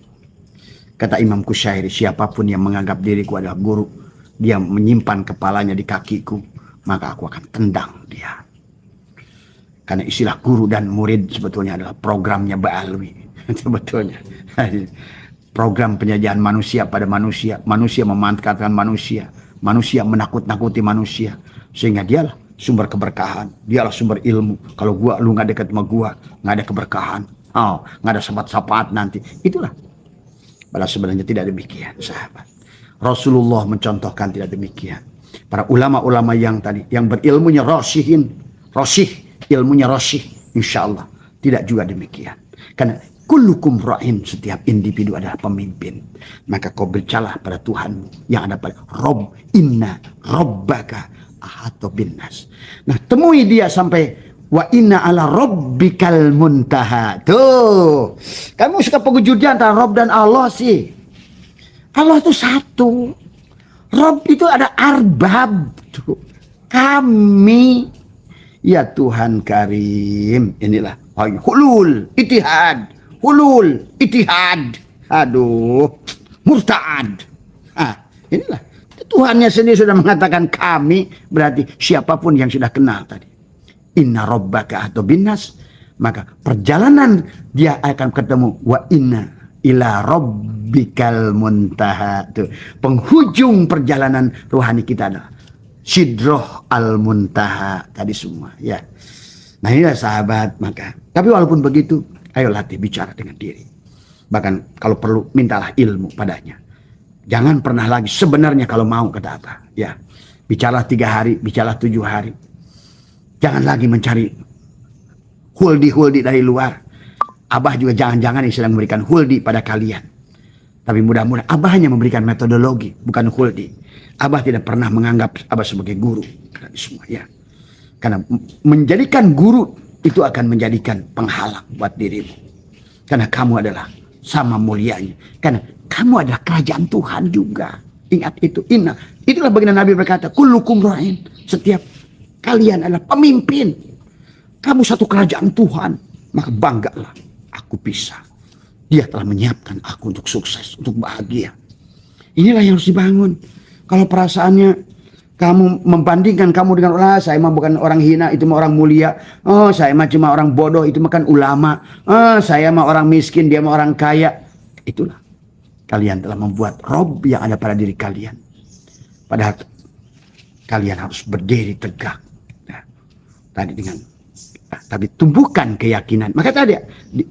Kata Imam Kusyairi, siapapun yang menganggap diriku adalah guru, dia menyimpan kepalanya di kakiku, maka aku akan tendang dia. Karena istilah guru dan murid sebetulnya adalah programnya Ba'alwi. Sebetulnya. Program penjajahan manusia pada manusia. Manusia memanfaatkan manusia. Manusia menakut-nakuti manusia. Sehingga dialah sumber keberkahan. Dialah sumber ilmu. Kalau lu gak dekat sama gua, gak ada keberkahan. Gak ada syafaat nanti. Itulah. Padahal sebenarnya tidak demikian, sahabat. Rasulullah mencontohkan tidak demikian. Para ulama-ulama yang tadi, yang berilmunya rasyih, ilmunya rasyih, insya Allah tidak juga demikian. Karena kullukum ra'in, setiap individu adalah pemimpin. Maka kau bercalah pada Tuhanmu yang ada pada Rob, inna rabbaka ahata binnas. Nah, temui dia sampai wa inna ala rabbikal muntaha. Tuh, kamu suka pengujudan antara Rob dan Allah sih. Allah itu satu. Rob itu ada arbab. Tuh. Kami. Ya Tuhan Karim. Inilah Hulul, itihad, hulul, itihad. Aduh, murtad. Inilah Tuhannya sendiri sudah mengatakan kami, berarti siapapun yang sudah kenal tadi. Inna rabbaka atau binas, maka perjalanan dia akan ketemu wa inna ila rabbikal muntaha. Tuh, penghujung perjalanan rohani kita adalah sidroh al muntaha tadi semua ya. Nah inilah sahabat, maka tapi walaupun begitu, ayo latih bicara dengan diri. Bahkan kalau perlu mintalah ilmu padanya. Jangan pernah lagi sebenarnya kalau mau kata apa ya. Bicaralah 3 hari, bicaralah 7 hari. Jangan lagi mencari huldi dari luar. Abah juga jangan-jangan yang sedang memberikan huldi pada kalian. Tapi mudah-mudahan Abah hanya memberikan metodologi, bukan huldi. Abah tidak pernah menganggap Abah sebagai guru. Semua ya. Karena menjadikan guru itu akan menjadikan penghalang buat dirimu. Karena kamu adalah sama mulianya. Karena kamu adalah kerajaan Tuhan juga. Ingat itu. Itulah baginda Nabi berkata, kullukum ra'in. Setiap kalian adalah pemimpin. Kamu satu kerajaan Tuhan. Maka banggalah. Aku bisa. Dia telah menyiapkan aku untuk sukses, untuk bahagia. Inilah yang harus dibangun. Kalau perasaannya kamu membandingkan kamu dengan orang, saya mah bukan orang hina, itu mah orang mulia. Oh, saya mah cuma orang bodoh, itu mah kan ulama. Oh, saya mah orang miskin, dia mah orang kaya. Itulah. Kalian telah membuat rob yang ada pada diri kalian. Padahal kalian harus berdiri tegak. Nah, tadi tapi tumbuhkan keyakinan. Maka tadi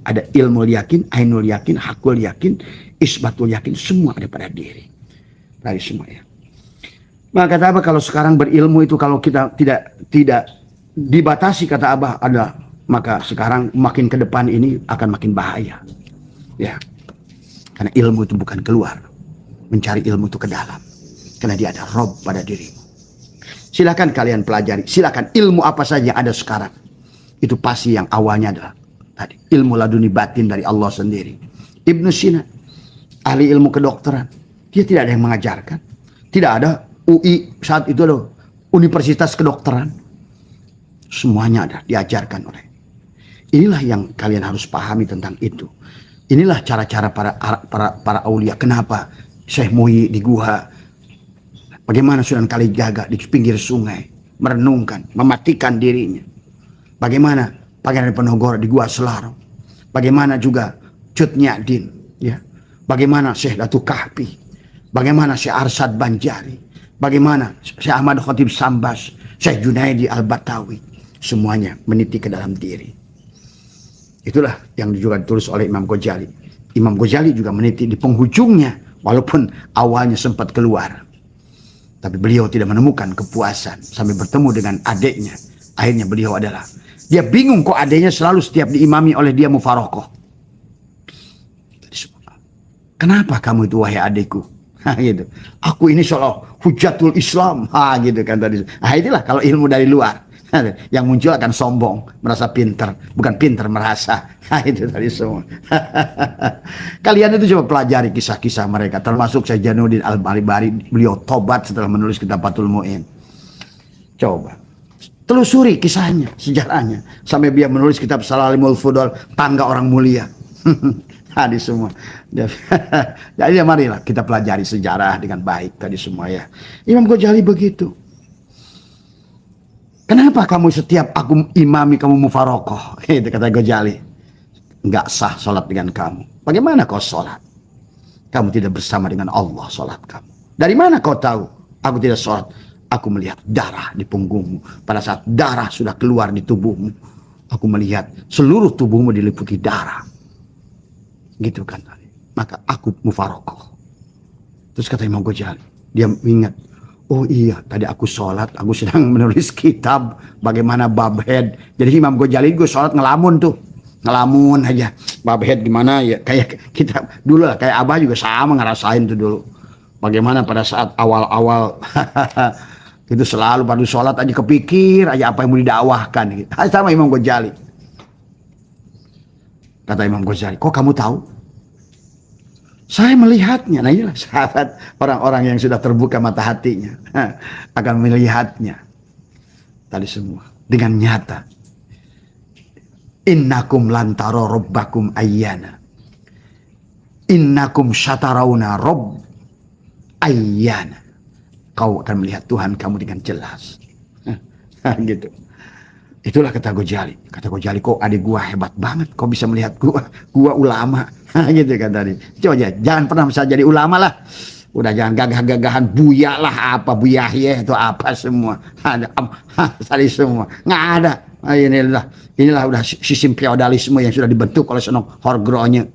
ada ilmu yakin, ainul yakin, hakul yakin, isbatul yakin, semua ada pada diri. Tadi semua ya. Maka kata Abah, kalau sekarang berilmu itu kalau kita tidak dibatasi kata Abah ada, maka sekarang makin ke depan ini akan makin bahaya. Ya. Karena ilmu itu bukan keluar. Mencari ilmu itu ke dalam. Karena dia ada rob pada dirimu. Silakan kalian pelajari. Silakan ilmu apa saja yang ada sekarang. Itu pasti yang awalnya adalah tadi ilmu laduni batin dari Allah sendiri. Ibnu Sina, ahli ilmu kedokteran. Dia tidak ada yang mengajarkan. Tidak ada UI saat itu loh, Universitas Kedokteran. Semuanya ada diajarkan oleh. Inilah yang kalian harus pahami tentang itu. Inilah cara-cara para aulia. Kenapa Syekh Muhyi di gua, bagaimana Sunan Kalijaga di pinggir sungai merenungkan, mematikan dirinya. Bagaimana Pangeran Diponegoro di gua Selarong. Bagaimana juga Cut Nyadin, ya. Bagaimana Syekh Datuk Kahfi. Bagaimana Syekh Arsad Banjari. Bagaimana Syekh Ahmad Khatib Sambas, Syekh Junaidi Al-Batawi, semuanya meniti ke dalam diri. Itulah yang juga ditulis oleh Imam Ghazali. Imam Ghazali juga meniti di penghujungnya, walaupun awalnya sempat keluar. Tapi beliau tidak menemukan kepuasan sampai bertemu dengan adiknya. Akhirnya beliau adalah, dia bingung kok adiknya selalu setiap diimami oleh dia mufarokoh. Kenapa kamu itu wahai adikku? Gitu. Aku ini seolah hujatul Islam, gitu kan tadi. Itulah kalau ilmu dari luar, yang muncul akan sombong, merasa pinter, bukan pinter merasa. Itu tadi semua. Kalian itu coba pelajari kisah-kisah mereka, termasuk Syekh Jainuddin Al-Balibari, beliau tobat setelah menulis kitab Fathul Mu'in. Coba telusuri kisahnya, sejarahnya, sampai dia menulis kitab Salalimul Fudol, tangga orang mulia. Hadis semua. Jadi ya marilah kita pelajari sejarah dengan baik tadi semua ya. Imam Ghazali begitu. Kenapa kamu setiap aku imami kamu mufarokoh? Itu kata Ghazali. Enggak sah sholat dengan kamu. Bagaimana kau sholat? Kamu tidak bersama dengan Allah sholat kamu. Dari mana kau tahu? Aku tidak sholat. Aku melihat darah di punggungmu. Pada saat darah sudah keluar di tubuhmu, aku melihat seluruh tubuhmu diliputi darah. Gitu kan tadi. Maka aku mufarokoh. Terus kata Imam Ghazali, dia ingat, oh iya tadi aku sholat, aku sedang menulis kitab bagaimana babhead. Jadi Imam Ghazali gue sholat ngelamun tuh, ngelamun aja. Babhead gimana ya, kayak kita dulu lah, kayak Abah juga sama ngerasain tuh dulu. Bagaimana pada saat awal-awal itu selalu pada sholat aja kepikir aja apa yang mau didakwahkan gitu. Sama Imam Ghazali. Kata Imam Ghazali, kok kamu tahu? Saya melihatnya. Nah inilah sahabat, orang-orang yang sudah terbuka mata hatinya akan melihatnya tadi semua dengan nyata. Innakum lantara rabbakum ayyana. Innakum syatarawna rabb ayyana. Kau akan melihat Tuhan kamu dengan jelas. Gitu. Itulah kata Ghazali. Kata Ghazali, kok adik gua hebat banget. Kau bisa melihat gua ulama. Gitu kan tadi. Coba aja, jangan pernah bisa jadi ulama lah. Udah jangan gagah-gagahan buya lah, apa buya itu apa semua. Ada tadi semua. Nggak ada. Inilah udah sistem feodalisme yang sudah dibentuk oleh Senong Horgronya.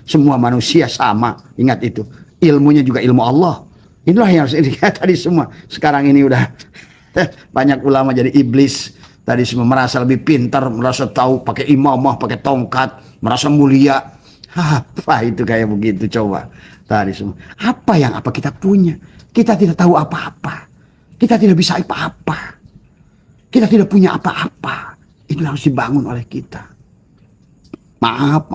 Semua manusia sama. Ingat itu. Ilmunya juga ilmu Allah. Inilah yang harus dilihat tadi semua. Sekarang ini udah banyak ulama jadi iblis. Tadi semua merasa lebih pintar, merasa tahu, pakai imamah, pakai tongkat, merasa mulia. Apa itu kayak begitu coba. Tadi semua. Apa kita punya? Kita tidak tahu apa-apa. Kita tidak bisa apa-apa. Kita tidak punya apa-apa. Itu harus dibangun oleh kita. Maaf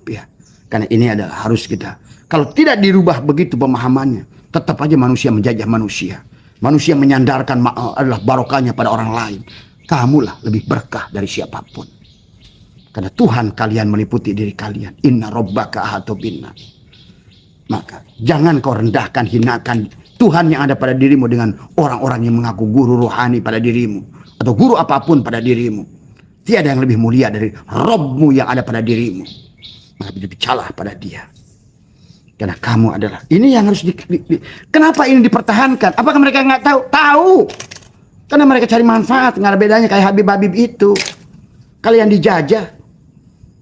ya. Karena ini adalah harus kita. Kalau tidak dirubah begitu pemahamannya, tetap aja manusia menjajah manusia. Manusia menyandarkan adalah barokahnya pada orang lain. Kamulah lebih berkah dari siapapun. Karena Tuhan kalian meliputi diri kalian. Inna rabbaka ahatu binnas. Maka jangan kau rendahkan, hinakan Tuhan yang ada pada dirimu dengan orang-orang yang mengaku guru rohani pada dirimu. Atau guru apapun pada dirimu. Tiada yang lebih mulia dari Rabbmu yang ada pada dirimu. Maka berbicara pada dia. Karena kamu adalah. Ini yang harus kenapa ini dipertahankan? Apakah mereka nggak tahu? Tahu. Karena mereka cari manfaat. Nggak ada bedanya kayak Habib-Habib itu. Kalian dijajah.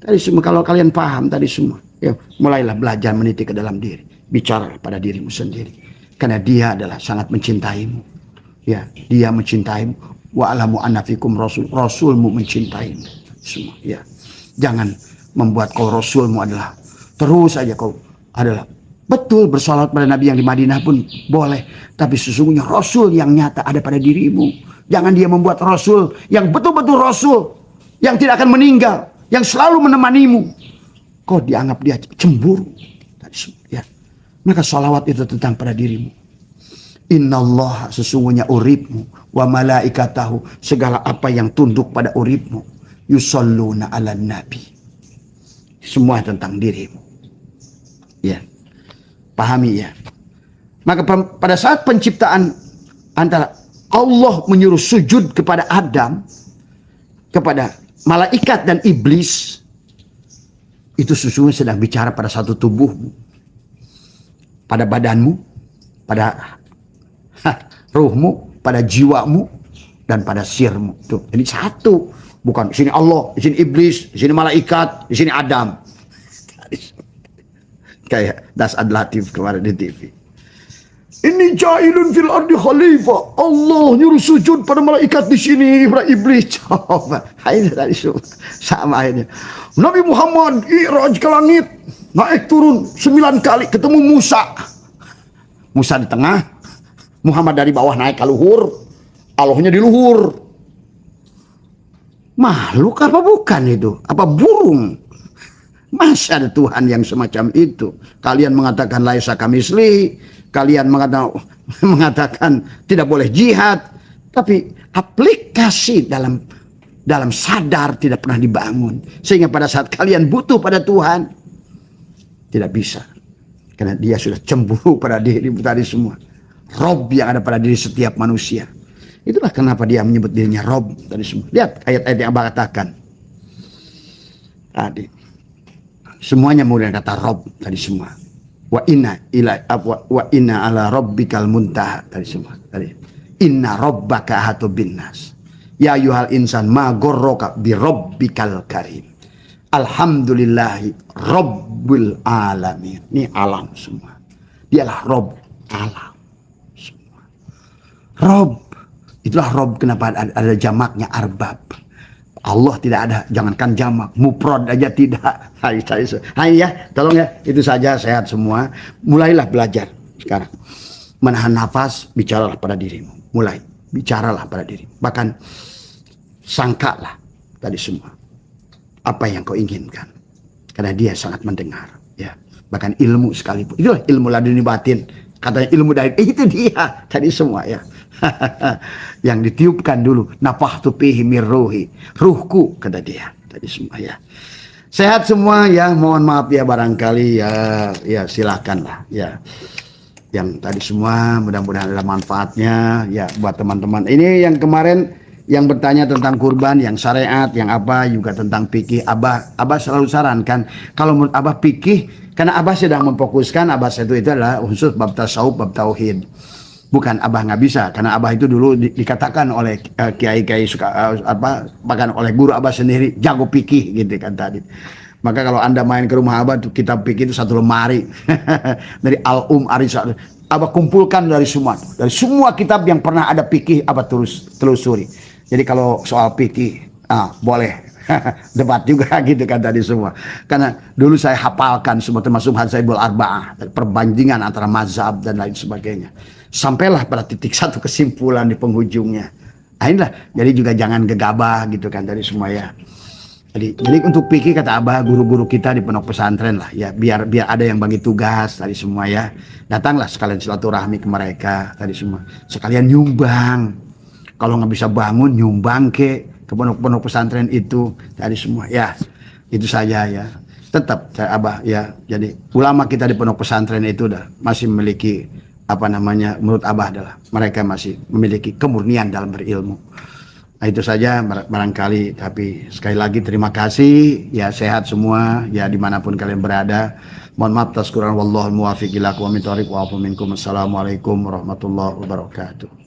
Tadi semua kalau kalian paham tadi semua. Ya, mulailah belajar meniti ke dalam diri. Bicara pada dirimu sendiri. Karena dia adalah sangat mencintaimu. Ya, dia mencintaimu. Wa alamu anna fikum rasul. Rasulmu mencintaimu. Semua. Ya. Jangan membuat kau rasulmu adalah terus saja kau adalah betul bersolawat pada Nabi yang di Madinah pun boleh. Tapi sesungguhnya rasul yang nyata ada pada dirimu. Jangan dia membuat rasul yang betul-betul rasul. Yang tidak akan meninggal. Yang selalu menemanimu. Kau dianggap dia cemburu. Ya. Maka sholawat itu tentang pada dirimu. Innallaha sesungguhnya uribmu. Wa malaikatahu. Segala apa yang tunduk pada uribmu. Yusalluna ala nabi. Semua tentang dirimu. Ya. Pahami ya. Maka pada saat penciptaan antara Allah menyuruh sujud kepada Adam, kepada malaikat dan iblis, itu sesungguhnya sedang bicara pada satu tubuhmu, pada badanmu, pada ruhmu, pada jiwamu, dan pada sirmu. Tuh, jadi satu. Bukan di sini Allah, di sini iblis, di sini malaikat, di sini Adam. Kayak Das Adlatif kemarin di TV. Ini ja'ilun fil ardi khalifah. Allah nyuruh sujud pada malaikat di sini, pada iblis. Coba, ini tadi sama ini. Nabi Muhammad i'raj ke langit, naik turun 9 kali ketemu Musa. Musa di tengah, Muhammad dari bawah naik ke luhur, Allahnya di luhur. Makhluk apa bukan itu? Apa burung? Masa ada Tuhan yang semacam itu? Kalian mengatakan laisa kamisli, kalian mengatakan tidak boleh jihad, tapi aplikasi dalam sadar tidak pernah dibangun. Sehingga pada saat kalian butuh pada Tuhan, tidak bisa. Karena dia sudah cemburu pada diri tadi semua. Rob yang ada pada diri setiap manusia. Itulah kenapa dia menyebut dirinya Rob tadi semua. Lihat ayat-ayat yang Abah katakan. Tadi. Semuanya menggunakan kata Rob tadi semua. Wa inna ala rabbikal muntaha tadi semua. Tadi. Inna rabbaka ahatu binnas. Ya yuhal insan ma gorroka bi rabbikal karim. Alhamdulillahi rabbil alamin. Ini alam semua. Dialah Rob alam semua. Rob. Itulah Rob, kenapa ada jamaknya arbab. Allah tidak ada, jangankan jamak, mufrad aja tidak. Hai ya, tolong ya, itu saja, sehat semua. Mulailah belajar sekarang. Menahan nafas, bicaralah pada dirimu. Mulai, bicaralah pada dirimu. Bahkan sangkalah tadi semua. Apa yang kau inginkan. Karena dia sangat mendengar. Ya. Bahkan ilmu sekalipun. Itulah ilmu laduni batin. Katanya ilmu dari, itu dia tadi semua ya. Yang ditiupkan dulu, nafahtu fihi mir ruhi, ruhku kata dia. tadi semua ya. Sehat semua ya, mohon maaf ya barangkali ya silakan lah ya. Yang tadi semua mudah-mudahan ada manfaatnya ya buat teman-teman. Ini yang kemarin yang bertanya tentang kurban, yang syariat, yang apa juga tentang fikih. Abah selalu sarankan kalau menurut Abah fikih, karena Abah sedang memfokuskan Abah itu adalah khusus bab tasawuf, bab tauhid. Bukan Abah nggak bisa, karena Abah itu dulu dikatakan oleh kiai-kiai bahkan oleh guru Abah sendiri jago fikih gitu kan tadi. Maka kalau Anda main ke rumah Abah tuh kitab fikih itu satu lemari dari Al-Um Arisa. Abah kumpulkan dari semua kitab yang pernah ada fikih Abah telusuri. Jadi kalau soal fikih boleh debat juga gitu kan tadi semua. Karena dulu saya hafalkan semua termasuk Hadzaibul Arba'ah, perbandingan antara mazhab dan lain sebagainya. Sampailah pada titik satu kesimpulan di penghujungnya. Nah, inilah, jadi juga jangan gegabah gitu kan tadi semua ya. Jadi untuk fikih kata Abah guru-guru kita di pondok pesantren lah ya, biar ada yang bagi tugas tadi semua ya. Datanglah sekalian silaturahmi ke mereka tadi semua. Sekalian nyumbang. Kalau nggak bisa bangun nyumbang ke pondok-pondok pesantren itu tadi semua ya. Itu saja ya. Tetap Abah ya. Jadi ulama kita di pondok pesantren itu masih memiliki menurut Abah adalah mereka masih memiliki kemurnian dalam berilmu. Nah, itu saja barangkali, tapi sekali lagi terima kasih ya, sehat semua ya dimanapun kalian berada. Mohon maaf atas kurang, wallahul muwaffiq ila aqwamit thoriq wa afu minkum. Assalamualaikum warahmatullahi wabarakatuh.